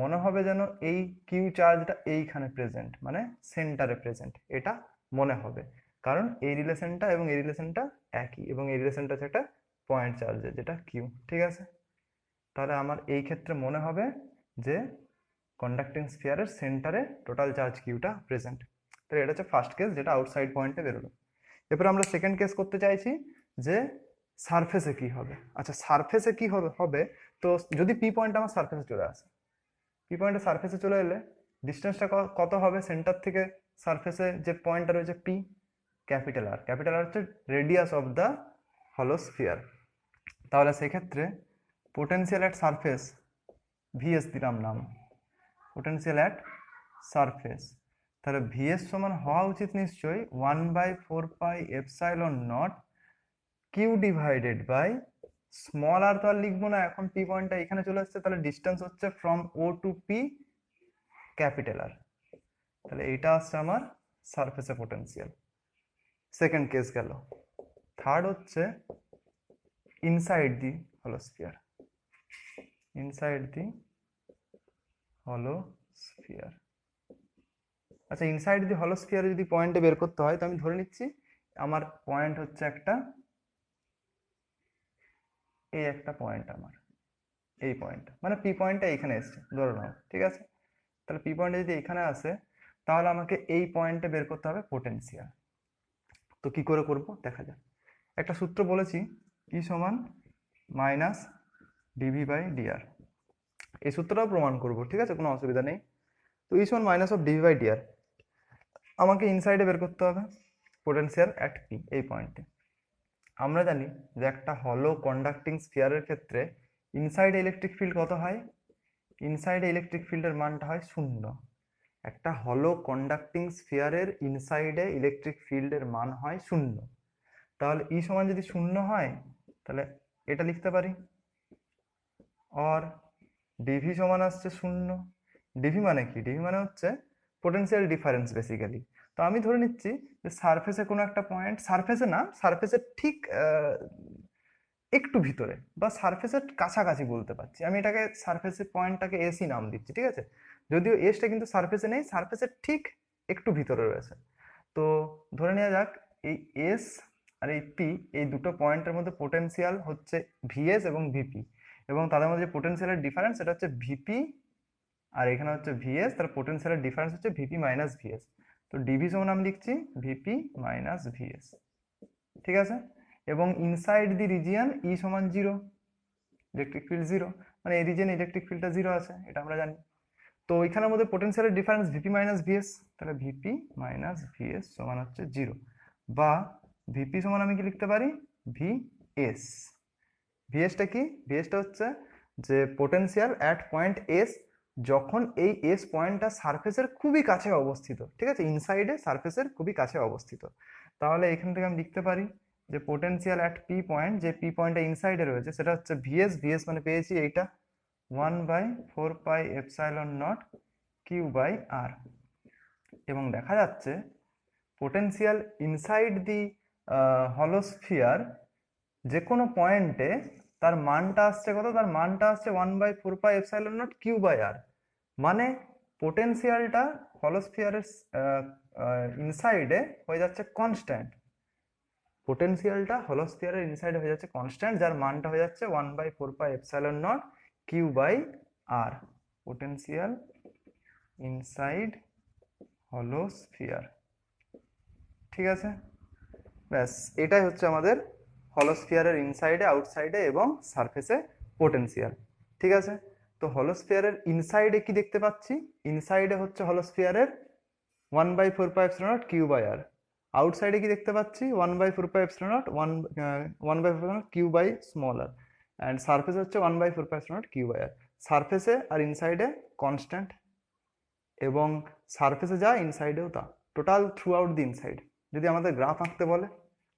মনে হবে যেন এই কিউ চার্জটা এইখানে প্রেজেন্ট, মানে সেন্টারে প্রেজেন্ট, এটা মনে হবে, কারণ এই রিলেশনটা এবং এই রিলেশনটা একই, এবং এই রিলেশনটা হচ্ছে একটা পয়েন্ট চার্জের যেটা কিউ। ঠিক আছে, তাহলে আমার এই ক্ষেত্রে মনে হবে যে কন্ডাক্টিং স্ফিয়ারের সেন্টারে টোটাল চার্জ কিউটা প্রেজেন্ট। তাহলে এটা হচ্ছে ফার্স্ট কেস, যেটা আউটসাইড পয়েন্টে বেরোলো। এরপর আমরা সেকেন্ড কেস করতে চাইছি যে সারফেসে কি হবে। আচ্ছা, সারফেসে কি হবে, তো যদি পি পয়েন্ট আমার সারফেসে চলে আসে, পি পয়েন্টে সারফেসে চলে এলে ডিস্টেন্সটা কত হবে সেন্টার থেকে সারফেসে, যে পয়েন্টটা রয়েছে P, capital R. Capital R হচ্ছে রেডিয়াস অফ দ্য হলো স্ফিয়ার। তাহলে সেক্ষেত্রে পোটেনশিয়াল অ্যাট সারফেস, ভিএস দিলাম নাম, পোটেনশিয়াল অ্যাট সারফেস, তাহলে ভিএস সমান হওয়া উচিত নিশ্চয়ই 1/4πε0 Q divided by small r তো আর লিখবো না, এখন পি পয়েন্টটা এখানে চলে আসছে, তাহলে ডিস্টেন্স হচ্ছে from O to P capital R. তাহলে এটা আসছে আমার সারফেসে পোটেনশিয়াল। সেকেন্ড কেস গেল। থার্ড হচ্ছে ইনসাইড দি হলো স্ফিয়ার, ইনসাইড দি হলো স্ফিয়ার। আচ্ছা, ইনসাইড দি হলো স্ফিয়ারে যদি পয়েন্টে বের করতে হয়, তো আমি ধরে নিচ্ছি আমার পয়েন্ট হচ্ছে একটা, এই একটা পয়েন্ট আমার, এই পয়েন্ট মানে পি পয়েন্টটা এখানে এসছে ধরে নাও, ঠিক আছে। তাহলে পি পয়েন্টে যদি এখানে আসে, তাহলে আমাকে এই পয়েন্টে বের করতে হবে পোটেনশিয়াল। তো কি করে করব দেখা যাক। একটা সূত্র বলেছি, ই সমান মাইনাস ডিভি বাই ডিআর। এই সূত্রটাও প্রমাণ করব, ঠিক আছে, কোনো অসুবিধা নেই। তো ই সমান minus of dV by dr, আমাকে ইনসাইডে বের করতে হবে পোটেনশিয়াল অ্যাট পি, এই পয়েন্টে। আমরা জানি যে একটা হলো কন্ডাক্টিং স্ফিয়ারের ক্ষেত্রে ইনসাইডে ইলেকট্রিক ফিল্ড কত হয়? ইনসাইডে ইলেকট্রিক ফিল্ডের মানটা হয় 0। একটা হলো কন্ডাক্টিং স্ফিয়ারের ইনসাইডে ইলেকট্রিক ফিল্ডের মান হয় 0। তাহলে ই সমান যদি 0 হয়, তাহলে এটা লিখতে পারি, অর ডিভি সমান আসছে 0। ডিভি মানে কি? ডিভি মানে হচ্ছে পোটেনশিয়াল ডিফারেন্স বেসিক্যালি। তো আমি ধরে নিচ্ছি যে সারফেসে কোনো একটা পয়েন্ট, সারফেসে না, সারফেসের ঠিক একটু ভিতরে বা সারফেসের কাছাকাছি বলতে পারছি, আমি এটাকে সারফেসের পয়েন্টটাকে এসি নাম দিচ্ছি, ঠিক আছে। যদিও এসটা কিন্তু সারফেসে নেই, সারফেসের ঠিক একটু ভিতরে রয়েছে। তো ধরে নেওয়া যাক এই এস আর এই পি, এই দুটো পয়েন্টের মধ্যে পোটেনশিয়াল হচ্ছে ভিএস এবং ভিপি, এবং তাদের মধ্যে পোটেনশিয়ালের ডিফারেন্স এটা হচ্ছে ভিপি, আর এখানে হচ্ছে ভিএস, তার পোটেনশিয়ালের ডিফারেন্স হচ্ছে ভিপি মাইনাস ভিএস। তো ডিভি সমান আমি লিখছি ভিপি মাইনাস ভিএস, ঠিক আছে। এবং ইনসাইড দি রিজিয়ন ই সমান 0, ইলেকট্রিক ফিল্ড 0, মানে এই রিজিয়নে ইলেকট্রিক ফিল্ডটা 0 আছে, এটা আমরা জানি। তো এখানের মধ্যে পোটেনশিয়ালের ডিফারেন্স ভিপি মাইনাস ভিএস, তাহলে ভিপি মাইনাস ভিএস সমান হচ্ছে 0, বা ভিপি সমান আমি কি লিখতে পারি? ভিএস। ভিএসটা কি? ভিএসটা হচ্ছে যে পোটেনশিয়াল অ্যাট পয়েন্ট এস, যখন এই এস পয়েন্টটা সারফেসের খুবই কাছে অবস্থিত, ঠিক আছে, ইনসাইডে সারফেসের খুবই কাছে অবস্থিত। তাহলে এখান থেকে আমি লিখতে পারি যে পোটেনশিয়াল অ্যাট পি পয়েন্ট, যে পি পয়েন্টটা ইনসাইডে রয়েছে, সেটা হচ্ছে ভিএস। ভিএস মানে পেয়েছি এইটা 1/4πε0 কিউ বাই আর। এবং দেখা যাচ্ছে পোটেনশিয়াল ইনসাইড দি হলো স্ফিয়ার যে কোনো পয়েন্টে তার মানটা আসছে কত? তার মানটা আসছে 1/4πε0 কিউ বাই আর। মানে পোটেনশিয়ালটা হলো স্ফিয়ারের ইনসাইডে হয়ে যাচ্ছে কনস্ট্যান্ট, পোটেনশিয়ালটা হলো স্ফিয়ারের ইনসাইডে হয়ে যাচ্ছে কনস্ট্যান্ট, যার মানটা হয়ে যাচ্ছে 1/4πε0 Q by R. Potential inside hollow sphere, ঠিক আছে। ব্যাস, এটাই হচ্ছে আমাদের হলো স্ফিয়ারের ইনসাইডে, আউটসাইডে এবং সারফেসে পোটেনশিয়াল, ঠিক আছে। তো হলো স্ফিয়ারের ইনসাইডে কি দেখতে পাচ্ছি? ইনসাইডে হচ্ছে হলো স্ফিয়ারের 1/4πε0 কিউ বাই আর। আউটসাইডে কি দেখতে পাচ্ছি? 1/4πε0 1/4 Q by small r. And সারফেসে হচ্ছে 1/4πε0 কিউ বাই আর। সারফেসে আর ইনসাইডে কনস্ট্যান্ট, এবং সারফেসে যা ইনসাইডেও তা, total through out the inside. যদি আমাদের গ্রাফ আঁকতে বলে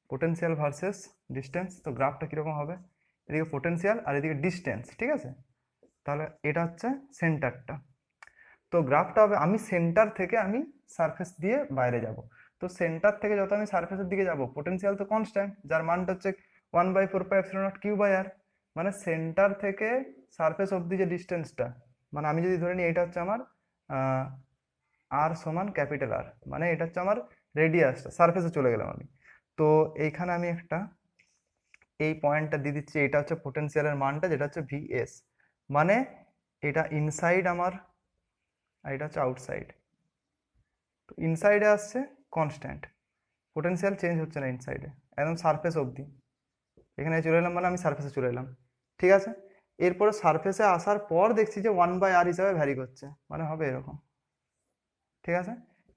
পোটেনশিয়াল ভার্সেস ডিস্টেন্স, তো গ্রাফটা কীরকম হবে? এদিকে পোটেনশিয়াল আর এদিকে ডিস্টেন্স, ঠিক আছে। তাহলে এটা হচ্ছে সেন্টারটা। তো গ্রাফটা হবে, আমি সেন্টার থেকে আমি সারফেস দিয়ে বাইরে যাব। তো সেন্টার থেকে যত আমি সারফেসের দিকে যাব, পোটেনশিয়াল তো কনস্ট্যান্ট, যার মানটা হচ্ছে 1/4πε0 কিউ বাই আর। মানে সেন্টার থেকে সারফেস অবধি যে ডিস্টেন্সটা, মানে আমি যদি ধরে নিই এটা হচ্ছে আমার আর সমান ক্যাপিটাল আর, মানে এটা হচ্ছে আমার রেডিয়াসটা, সারফেসে চলে গেলাম আমি। তো এইখানে আমি একটা এই পয়েন্টটা দিয়ে দিচ্ছি, এটা হচ্ছে পোটেনশিয়ালের মানটা, যেটা হচ্ছে ভিএস, মানে এটা ইনসাইড আমার আর এটা হচ্ছে আউটসাইড। তো ইনসাইডে আসছে কনস্ট্যান্ট, পোটেনশিয়াল চেঞ্জ হচ্ছে না ইনসাইডে, একদম সারফেস অবধি। এখানে চলে এলাম মানে আমি সারফেসে চলে এলাম, ঠিক আছে। এরপরে সারফেসে আসার পর দেখছি যে 1/r হিসাবে ভ্যারি করছে, মানে হবে এরকম, ঠিক আছে।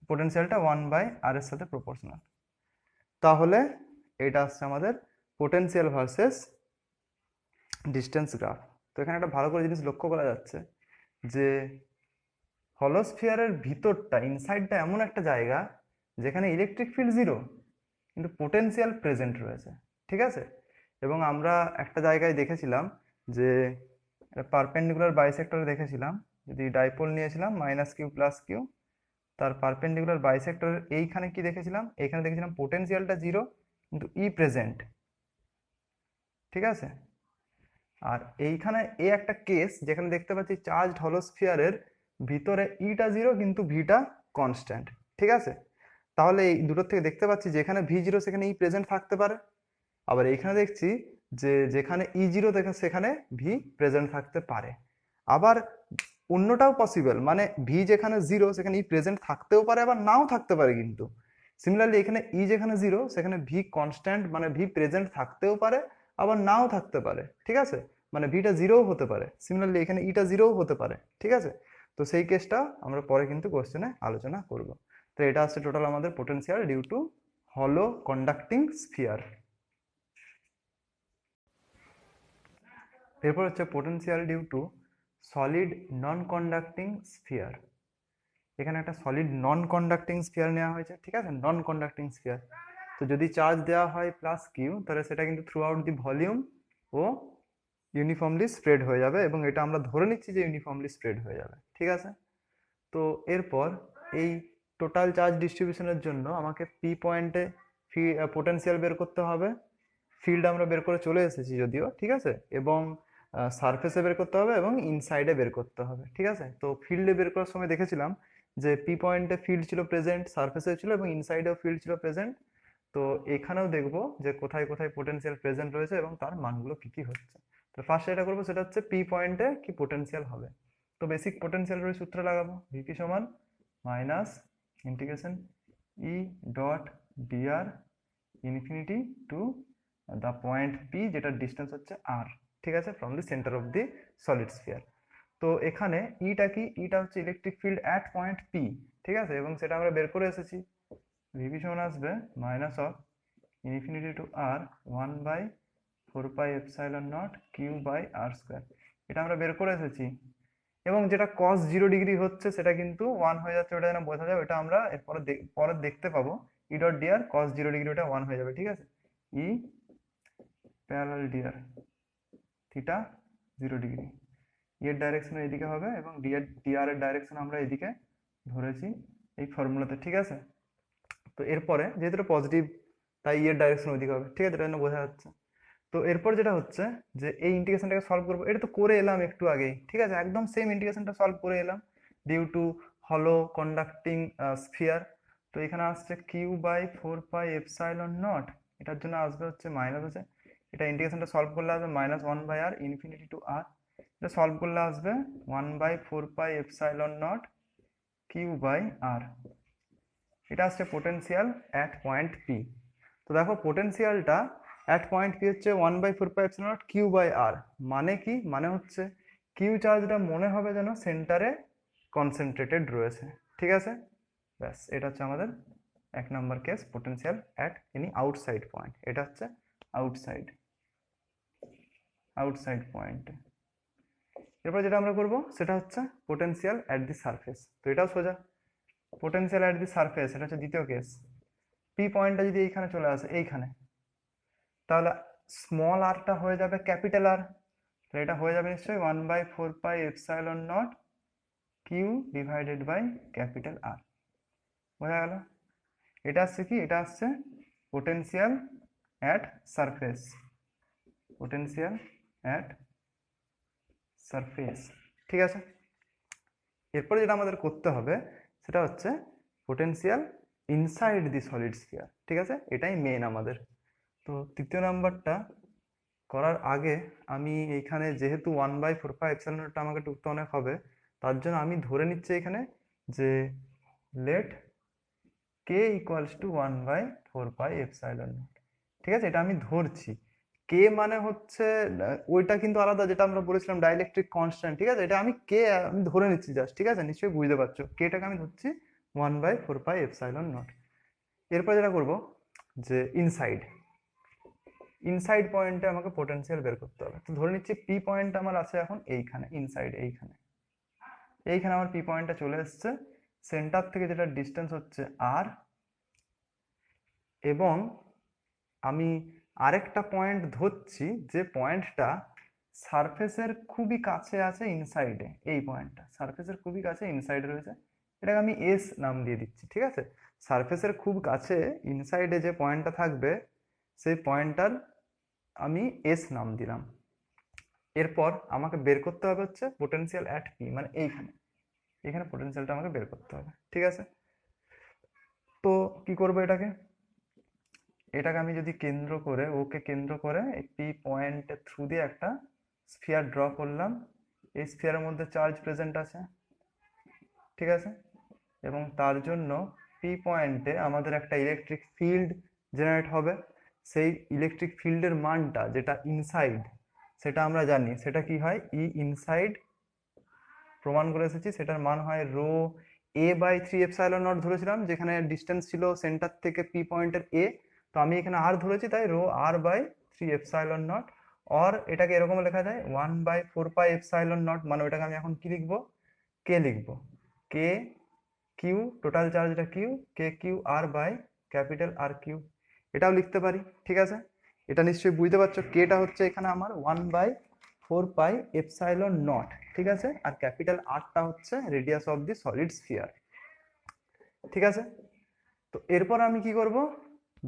পোটেনশিয়ালটা 1/r এর সাথে প্রপোর্শনাল। তাহলে এটা আসছে আমাদের পোটেনশিয়াল ভার্সেস ডিস্টেন্স গ্রাফ। তো এখানে একটা ভালো করে জিনিস লক্ষ্য করা যাচ্ছে যে হলো স্ফিয়ারের ভিতরটা, ইনসাইডটা এমন একটা জায়গা যেখানে ইলেকট্রিক ফিল্ড 0 কিন্তু পোটেনশিয়াল প্রেজেন্ট রয়েছে, ঠিক আছে। এবং আমরা একটা জায়গায় দেখেছিলাম যে পারপেন্ডিকুলার বাইসেক্টরে দেখেছিলাম, যদি ডাইপোল নিয়েছিলাম মাইনাস কিউ প্লাস কিউ, তার পারপেন্ডিকুলার বাইসেক্টরের এইখানে কি দেখেছিলাম, এইখানে দেখেছিলাম পোটেনশিয়ালটা জিরো কিন্তু ই প্রেজেন্ট, ঠিক আছে। আর এইখানে এই একটা কেস যেখানে দেখতে পাচ্ছি চার্জড হলো স্ফিয়ারের ভিতরে ইটা জিরো কিন্তু ভিটা কনস্ট্যান্ট, ঠিক আছে। তাহলে এই দুটোর থেকে দেখতে পাচ্ছি যেখানে ভি জিরো সেখানে ই প্রেজেন্ট থাকতে পারে, আবার এইখানে দেখছি যে যেখানে ই জিরো দেখে সেখানে ভি প্রেজেন্ট থাকতে পারে। আবার অন্যটাও পসিবল, মানে ভি যেখানে জিরো সেখানে ই প্রেজেন্ট থাকতেও পারে আবার নাও থাকতে পারে। কিন্তু সিমিলারলি এখানে ই যেখানে জিরো সেখানে ভি কনস্ট্যান্ট, মানে ভি প্রেজেন্ট থাকতেও পারে আবার নাও থাকতে পারে, ঠিক আছে। মানে ভিটা জিরোও হতে পারে, সিমিলারলি এখানে ইটা জিরোও হতে পারে, ঠিক আছে। তো সেই কেসটা আমরা পরে কিন্তু কোশ্চেনে আলোচনা করব। তো এটা হচ্ছে টোটাল আমাদের পোটেনশিয়াল ডিউ টু হলো কন্ডাক্টিং স্ফিয়ার। এরপর হচ্ছে potential due to solid non conducting sphere. এখানে একটা সলিড নন কন্ডাক্টিং স্ফিয়ার নেওয়া হয়েছে, ঠিক আছে, নন কন্ডাক্টিং স্ফিয়ার। তো যদি চার্জ দেওয়া হয় প্লাস কিউ, তাহলে সেটা কিন্তু থ্রু আউট দি ভলিউম ও ইউনিফর্মলি স্প্রেড হয়ে যাবে, এবং এটা আমরা ধরে নিচ্ছি যে ইউনিফর্মলি স্প্রেড হয়ে যাবে, ঠিক আছে। তো এরপর এই টোটাল চার্জ ডিস্ট্রিবিউশনের জন্য আমাকে পি পয়েন্টে পোটেনশিয়াল বের করতে হবে। ফিল্ড আমরা বের করে চলে এসেছি যদিও, ঠিক আছে, এবং সারফেসে বের করতে হবে এবং ইনসাইডে বের করতে হবে, ঠিক আছে। তো ফিল্ডে বের করার সময় দেখেছিলাম যে পি পয়েন্টে ফিল্ড ছিল প্রেজেন্ট, সারফেসে ছিল, এবং ইনসাইডেও ফিল্ড ছিল প্রেজেন্ট। তো এখানেও দেখবো যে কোথায় কোথায় পোটেনশিয়াল প্রেজেন্ট রয়েছে এবং তার মানগুলো কি কি হচ্ছে। তো ফার্স্ট যেটা করবো সেটা হচ্ছে পি পয়েন্টে কি পোটেনশিয়াল হবে। তো বেসিক পোটেনশিয়ালের সূত্র লাগাবো, ভিপি সমান minus integration E dot DR infinity to the point P, যেটার ডিস্টেন্স হচ্ছে আর, ঠিক আছে, from the centre of the solid sphere. তো এখানে ইটা কি, ইটা হচ্ছে electric field at point P, ঠিক আছে, এবং সেটা আমরা বের করে এসেছি। ভিপি সমান আসবে minus of infinity to r 1/4 epsilon naught Q by R square, এটা আমরা বের করে এসেছি। এবং যেটা cos 0 ডিগ্রি হচ্ছে সেটা কিন্তু 1 হয়ে যাচ্ছে, ওটা যেন বোঝা যায়, ওটা আমরা এরপরে পরে দেখতে পাবো। E dot dr cos 0 degree ওটা 1 হয়ে যাবে, ঠিক আছে। E parallel dr theta 0 degree, এর ডাইরেকশন এদিকে হবে এবং ডিআর এর ডাইরেকশন আমরা এদিকে ধরেছি এই ফর্মুলাতে, ঠিক আছে। তো এরপরে যেহেতু এটা পজিটিভ তাই এর ডাইরেকশন ওইদিকে হবে, ঠিক আছে, এটা যেন বোঝা যাচ্ছে। তো এরপর যেটা হচ্ছে যে এই ইন্টিগ্রেশনটাকে সলভ করবো, এটা তো করে এলাম একটু আগেই, ঠিক আছে, একদম সেম ইন্টিগ্রেশনটা সলভ করে এলাম ডিউ টু হলো কন্ডাক্টিং স্ফিয়ার। তো এখানে আসছে Q by 4 pi epsilon naught, এটার জন্য আসবে হচ্ছে মাইনাস আছে, এটা ইন্টিগ্রেশনটা সলভ করলে আসবে -1/r ইনফিনিটি টু আর, এটা সলভ করলে আসবে 1/4 pi epsilon naught Q by R. এটা আসছে পোটেনশিয়াল অ্যাট পয়েন্ট পি। তো দেখো পোটেনশিয়ালটা অ্যাট পয়েন্ট পি হচ্ছে 1/4 pi epsilon naught Q by R. মানে কি, মানে হচ্ছে কিউ চার্জটা মনে হবে যেন সেন্টারে কনসেন্ট্রেটেড রয়েছে, ঠিক আছে। ব্যাস, এটা হচ্ছে আমাদের 1 নম্বর case, potential at any outside point. এটা হচ্ছে আউটসাইড আউটসাইড পয়েন্ট। এরপর যেটা আমরা করব সেটা হচ্ছে পোটেনশিয়াল অ্যাট দি সারফেস। তো এটাও সোজা, পোটেনশিয়াল অ্যাট দি সারফেস, এটা হচ্ছে দ্বিতীয় কেস। পি পয়েন্টটা যদি এইখানে চলে আসে এইখানে, তাহলে স্মল আরটা হয়ে যাবে ক্যাপিটাল আর, তাহলে এটা হয়ে যাবে নিশ্চয়ই 1/4 pi epsilon naught Q divided by capital R. বোঝা গেল? এটা আসছে কি, এটা আসছে potential at surface, potential at surface, ঠিক আছে। এরপরে যেটা আমাদের করতে হবে সেটা হচ্ছে potential inside the solid sphere, ঠিক আছে, এটাই মেন আমাদের। তো তৃতীয় নাম্বারটা করার আগে আমি এইখানে যেহেতু 1/4 পাই এপসাইলনটা আমাকে টুকতে অনেক হবে, তার জন্য আমি ধরে নিচ্ছি এখানে যে let K equals to 1/4 pi epsilon naught, ঠিক আছে, এটা আমি ধরছি। কে মানে হচ্ছে ওইটা কিন্তু আলাদা, যেটা আমরা বলেছিলাম ডাইইলেকট্রিক কনস্ট্যান্ট, ঠিক আছে, এটা আমি কে আমি ধরে নিচ্ছি জাস্ট, ঠিক আছে, নিশ্চয়ই বুঝতে পারছো, কেটাকে আমি ধরছি 1/4 পাই এপসাইলন নট। এরপর যেটা করব যে ইনসাইড ইনসাইড পয়েন্টে আমাকে পোটেনশিয়াল বের করতে হবে। তো ধরে নিচ্ছি পি পয়েন্ট আমার আছে এখন এইখানে, ইনসাইড এইখানে, এইখানে আমার পি পয়েন্টটা চলে এসছে, সেন্টার থেকে যেটা ডিস্টেন্স হচ্ছে আর, এবং আমি আরেকটা পয়েন্ট ধরছি যে পয়েন্টটা সারফেসের খুবই কাছে আছে ইনসাইডে, এই পয়েন্টটা সারফেসের খুবই কাছে ইনসাইডে রয়েছে, এটাকে আমি এস নাম দিয়ে দিচ্ছি। ঠিক আছে, সারফেসের খুব কাছে ইনসাইডে যে পয়েন্টটা থাকবে সেই পয়েন্টটার আমি এস নাম দিলাম। এরপর আমাকে বের করতে হবে হচ্ছে পোটেনশিয়াল অ্যাট পি, মানে এইখানে, এখানে পোটেনশিয়ালটা আমাকে বের করতে হবে। ঠিক আছে, তো কি করবো এটাকে, এটাকে আমি যদি কেন্দ্র করে, ওকে কেন্দ্র করে এই পি পয়েন্টের থ্রু দিয়ে একটা স্ফিয়ার ড্র করলাম, এই স্ফিয়ারের মধ্যে চার্জ প্রেজেন্ট আছে। ঠিক আছে, এবং তার জন্য পি পয়েন্টে আমাদের একটা ইলেকট্রিক ফিল্ড জেনারেট হবে। সেই ইলেকট্রিক ফিল্ডের মানটা যেটা ইনসাইড, সেটা আমরা জানি সেটা কি হয়, ই ইনসাইড প্রমাণ করে এসেছি, সেটার মান হয় rho a by 3 epsilon naught ধরেছিলাম, যেখানে ডিস্টেন্স ছিল সেন্টার থেকে পি পয়েন্টের এ, তো আমি এখানে আর ধরেছি, তাই rho R by 3 epsilon naught. আর এটাকে এরকম লেখা যায় 1/4π এপসাইলন নট, মানে ওটাকে আমি এখন কি লিখবো, কে লিখবো, কে কিউ, টোটাল চার্জটা Q, K Q R by capital R Q, এটাও লিখতে পারি। ঠিক আছে, এটা নিশ্চয়ই বুঝতে পারছো, কেটা হচ্ছে এখানে আমার 1/4π এপসাইলন নট। ঠিক আছে, আর ক্যাপিটাল আরটা হচ্ছে radius of the solid sphere. ঠিক আছে, তো এরপর আমি কি করব,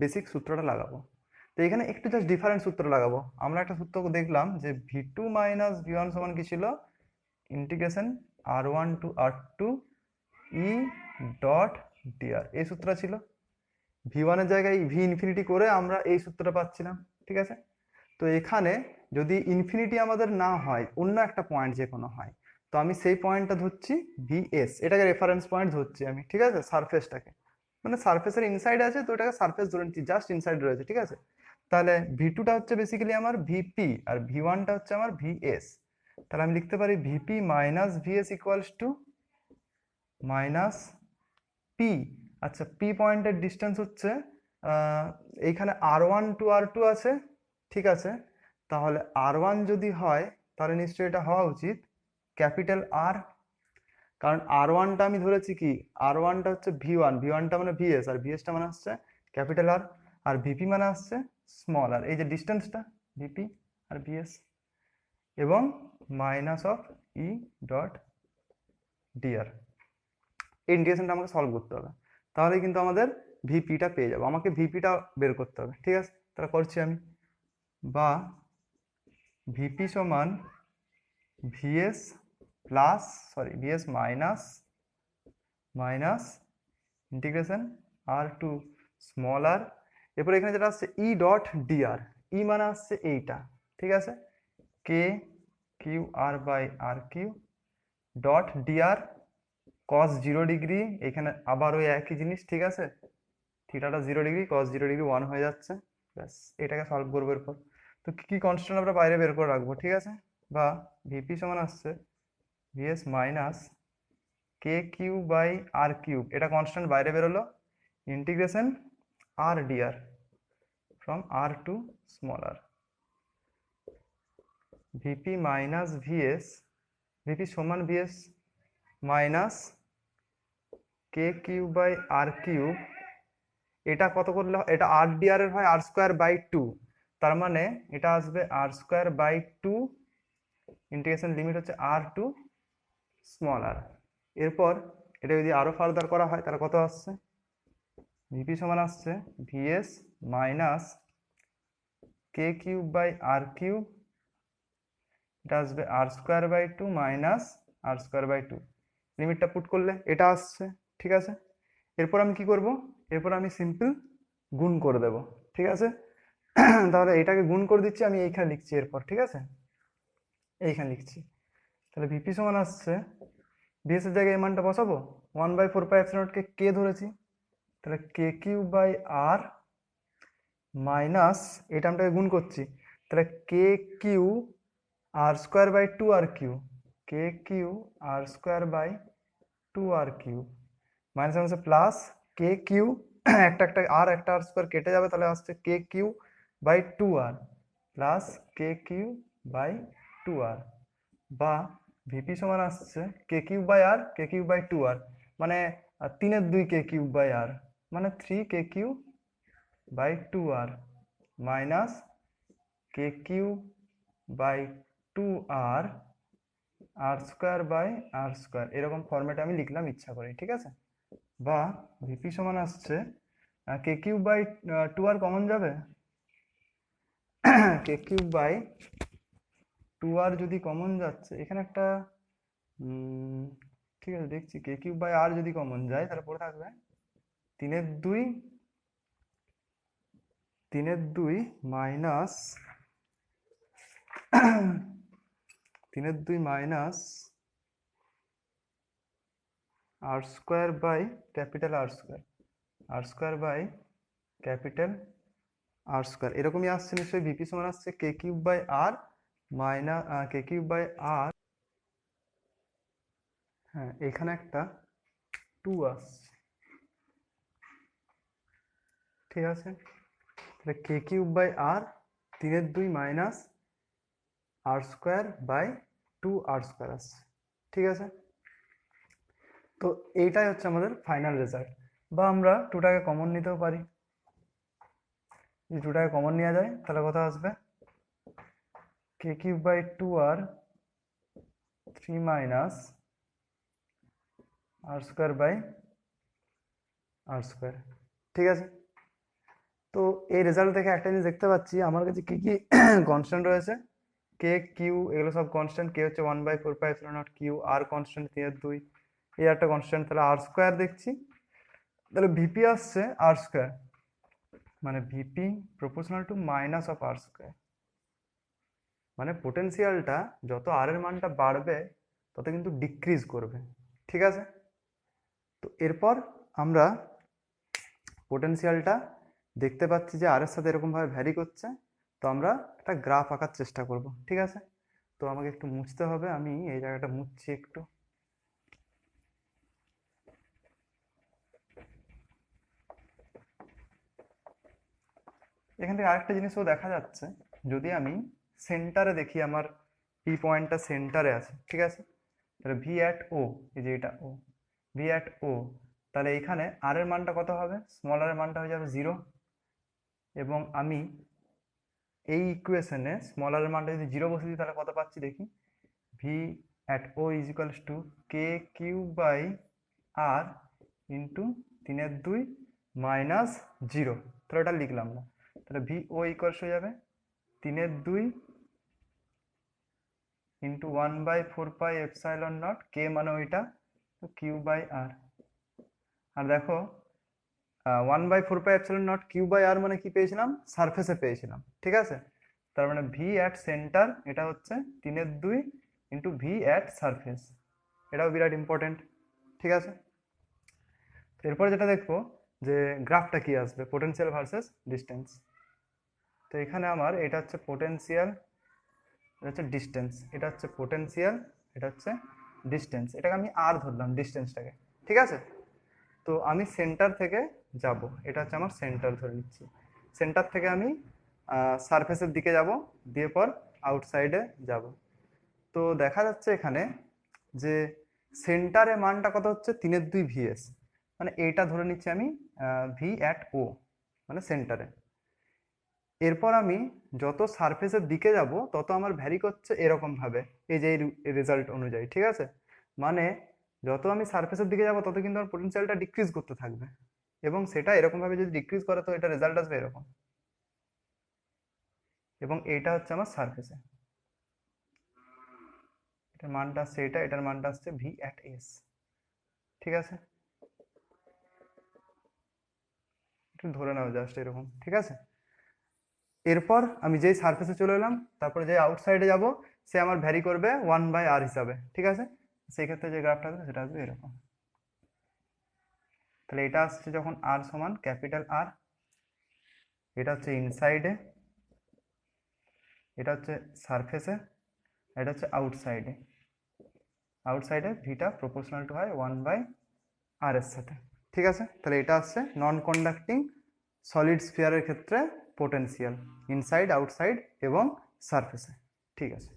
বেসিক সূত্রটা লাগাবো। তো এখানে একটু জাস্ট ডিফারেন্ট সূত্র লাগাবো। আমরা একটা সূত্র দেখলাম যে ভি2 মাইনাস ভি1 সমান কি ছিল, ইন্টিগ্রেশন আর1 টু আর2 ই ডট ডিআর, এই সূত্রটা ছিল। ভি1 এর জায়গায় ভি ইনফিনিটি করে আমরা এই সূত্রটা পাচ্ছিলাম। ঠিক আছে, তো এখানে যদি ইনফিনিটি আমাদের না হয়, অন্য একটা পয়েন্ট যে কোনো হয়, তো আমি সেই পয়েন্টটা ধরছি ভিএস, এটাকে রেফারেন্স পয়েন্ট ধরছি আমি। ঠিক আছে, সারফেসটাকে, মানে সারফেসের ইনসাইড আছে তো এটাকে সারফেস ধরে নিচ্ছি, জাস্ট ইনসাইড রয়েছে। ঠিক আছে, তাহলে ভি2টা হচ্ছে বেসিক্যালি আমার ভিপি আর ভি1টা হচ্ছে আমার ভিএস। তাহলে আমি লিখতে পারি VP minus VS equals to minus P. আচ্ছা, পি পয়েন্টের ডিস্টেন্স হচ্ছে এইখানে আর1 টু আর2 আছে। ঠিক আছে, তাহলে আর1 যদি হয় তাহলে নিশ্চয়ই এটা হওয়া উচিত ক্যাপিটাল আর, কারণ আর1টা আমি ধরেছি কি, আর1টা হচ্ছে ভি1, ভি1টা মানে ভিএস, আর ভিএসটা মানে হচ্ছে ক্যাপিটাল আর, আর ভিপি মানে হচ্ছে স্মল আর, এই যে ডিস্টেন্সটা ভিপি আর ভিএস, এবং minus of E dot dr, এই ইন্টিগ্রেশনটা আমাকে সলভ করতে হবে, তাহলে কিন্তু আমাদের ভিপিটা পেয়ে যাবো। আমাকে ভিপিটা বের করতে হবে। ঠিক আছে, তাহলে করছি আমি, বা ভিপি সমান V S plus, sorry V S minus minus integration R to small R, এরপর এখানে যেটা আসছে ই ডট ডিআর, ই মানে আসছে এইটা। ঠিক আছে, K Q R by R Q dot D R cos 0 degree, এখানে আবার ওই একই জিনিস। ঠিক আছে, থিটাটা 0 ডিগ্রি, কস 0 ডিগ্রি 1 হয়ে যাচ্ছে, ব্যাস এটাকে সলভ করবো। এরপর তো কি কনস্ট্যান্ট আমরা বাইরে বের করে রাখবো। ঠিক আছে, বা ভিপি সমান আসছে V S minus K Q by R cube, এটা কনস্ট্যান্ট বাইরে বেরোলো, integration R D R from R to small R, V P minus V S, V P সমান V S minus K Q by R cube, এটা কত করলে, এটা আর ডিআর এর হয় আর স্কোয়ার বাই 2, তার মানে এটা আসবে R square by 2, integration limit হচ্ছে আর টু স্মল আর। এরপর এটা যদি আরো ফার্দার করা হয় তাহলে কত আসছে, ভিপি সমান আসছে V S minus K cube by R cube, এটা আসবে R square by 2 minus R square by 2, লিমিটটা পুট করলে এটা আসছে। ঠিক আছে, এরপর আমি কি করব, এরপর আমি সিম্পল গুণ করে দেব। ঠিক আছে, তাহলে এটাকে গুণ করে দিচ্ছি আমি, এইখানে লিখছি এরপর। ঠিক আছে, এইখানে লিখছি, তাহলে ভিপি সমান আসছে, ভিএস এর জায়গায় এই মানটা বসাবো, 1/4π এপসাইলন নটকে কে ধরেছি, তাহলে K Q by R minus, এই টার্মটাকে গুণ করছি, তাহলে K Q R square by 2 R Q, K Q R square by 2 R Q, minus মাইনাসে প্লাস কে কিউ, একটা একটা আর একটা আর স্কোয়ার কেটে যাবে, তাহলে আসছে K Q by 2 R plus K Q by 2 R, বা ভিপি সমান আসছে K cube by R, K cube by 2 R, মানে 3 এর 2 কে কিউব বাই আর, মানে 3 K cube by 2 R, minus K Q by 2r R square by R square, এরকম ফর্মেটে আমি লিখলাম ইচ্ছা করে, ঠিক আছে। বা ভিপি সমান আসছে K Q by 2r common যাবে, কে কিউ বাই 2r যদি কমন যাচ্ছে এখানে একটা ঠিক আছে দেখছি, কে কিউ বাই আর যদি কমন যায় তাহলে পড়ে থাকবে 3/2 মাইনাস 3/2 মাইনাস R square by capital R square, R square by capital R square, এরকমই আসছে নিশ্চয়ই। ভিপি সমান আসছে K cube by R minus K cube by R, হ্যাঁ এখানে একটা 2 আসছে, ঠিক আছে। তাহলে কে কিউব বাই আর 3/2 মাইনাস R square by 2r square আসছে, ঠিক আছে। তো এইটাই হচ্ছে আমাদের ফাইনাল রেজাল্ট। বা আমরা 2টাকে কমন নিতেও পারি, যদি 2টাকে কমন নেওয়া যায় তাহলে কত আসবে, K cube by 2r 3 minus R square by R square, ঠিক আছে। তো এই রেজাল্ট থেকে একটা জিনিস দেখতে পাচ্ছি, আমার কাছে কি কি কনস্ট্যান্ট রয়েছে, কে কিউ এগুলো সব কনস্ট্যান্ট, কে হচ্ছে 1/4πε0 কিউ, আর কনস্ট্যান্ট 3/2, এই একটা কনস্ট্যান্ট, তাহলে আর স্কোয়ার দেখছি, তাহলে ভিপি আসছে আর স্কোয়ার, মানে VP proportional to minus of r square, মানে পোটেনশিয়ালটা যত আর এর মানটা বাড়বে তত কিন্তু ডিক্রিজ করবে, ঠিক আছে। তো এরপর আমরা পোটেনশিয়ালটা দেখতে পাচ্ছি যে আর এর সাথে এরকমভাবে ভ্যারি করছে, তো আমরা একটা গ্রাফ আঁকার চেষ্টা করব, ঠিক আছে। তো আমাকে একটু মুছতে হবে, আমি এই জায়গাটা মুছছি একটু। এখান থেকে আরেকটা জিনিসও দেখা যাচ্ছে, যদি আমি সেন্টারে দেখি, আমার পি পয়েন্টটা সেন্টারে আছে, ঠিক আছে, তাহলে ভি অ্যাট ও, এই যে এটা ও, ভি অ্যাট ও, তাহলে এখানে আর এর মানটা কত হবে, স্মল আর এর মানটা হয়ে যাবে 0, এবং আমি এই ইকুয়েশনে স্মল আর এর মানটা যদি 0 বসে দিই তাহলে কত পাচ্ছি দেখি, V at O is equals to K Q by r into 3/2 minus 0, তাহলে ওটা লিখলাম না, তাহলে ভি ও ইকুয়ালস হয়ে যাবে 3/2 ইন্টু 1/4πε0, কে মানে ওইটা, তো কিউ বাই আর, আর দেখো 1/4πε0 কিউ বাই আর মানে কি পেয়েছিলাম, সারফেসে পেয়েছিলাম, ঠিক আছে। তার মানে ভি অ্যাট সেন্টার এটা হচ্ছে 3/2 ইন্টু ভি অ্যাট সারফেস, এটাও বিরাট ইম্পর্টেন্ট, ঠিক আছে। এরপরে যেটা দেখবো যে গ্রাফটা কি আসবে, পোটেনশিয়াল ভার্সেস ডিস্টেন্স। তো এখানে আমার এটা হচ্ছে পোটেনশিয়াল, এটা হচ্ছে ডিস্টেন্স, এটা হচ্ছে পোটেনশিয়াল, এটা হচ্ছে ডিস্টেন্স, এটাকে আমি আর ধরলাম ডিস্টেন্সটাকে, ঠিক আছে। তো আমি সেন্টার থেকে যাব, এটা হচ্ছে আমার সেন্টার ধরে নিচ্ছি, সেন্টার থেকে আমি সারফেসের দিকে যাব, দিয়ে পর আউটসাইডে যাব। তো দেখা যাচ্ছে এখানে যে সেন্টারে মানটা কত হচ্ছে 3/2 ভিএস, মানে এইটা ধরে নিচ্ছি আমি ভি অ্যাট ও, মানে সেন্টারে। এরপর আমি যত সারফেসের দিকে যাব তত আমার ভ্যারি করছে এরকম ভাবে, এই যে এই রেজাল্ট অনুযায়ী, ঠিক আছে। মানে যত আমি সারফেসের দিকে যাব তত কিন্তু আমার পোটেনশিয়ালটা ডিক্রিজ করতে থাকবে, এবং সেটা এরকম ভাবে যদি ডিক্রিজ করে তো এটা রেজাল্ট আসবে এরকম, এবং এইটা হচ্ছে আমার সারফেসে, এটার মানটা আসছে এটা, এটার মানটা আসছে ভি অ্যাট এস, ঠিক আছে। একটু ধরে নাও জাস্ট এরকম, ঠিক আছে। এরপর আমি যেই সারফেসে চলে এলাম, তারপরে যে আউটসাইডে যাব সে আমার ভ্যারি করবে 1/r হিসাবে, ঠিক আছে। সেই ক্ষেত্রে যে গ্রাফটা আসবে সেটা আসবে এরকম, তাহলে এটা আসছে যখন আর সমান ক্যাপিটাল আর, এটা হচ্ছে ইনসাইডে, এটা হচ্ছে সারফেসে, এটা হচ্ছে আউটসাইডে, আউটসাইডে ভিটা প্রপোর্শনাল টু হয় 1/r এর সাথে, ঠিক আছে। তাহলে এটা আসছে নন কন্ডাক্টিং সলিড স্ফিয়ারের ক্ষেত্রে পোটেনশিয়াল ইনসাইড, আউটসাইড এবং সারফেসে, ঠিক আছে।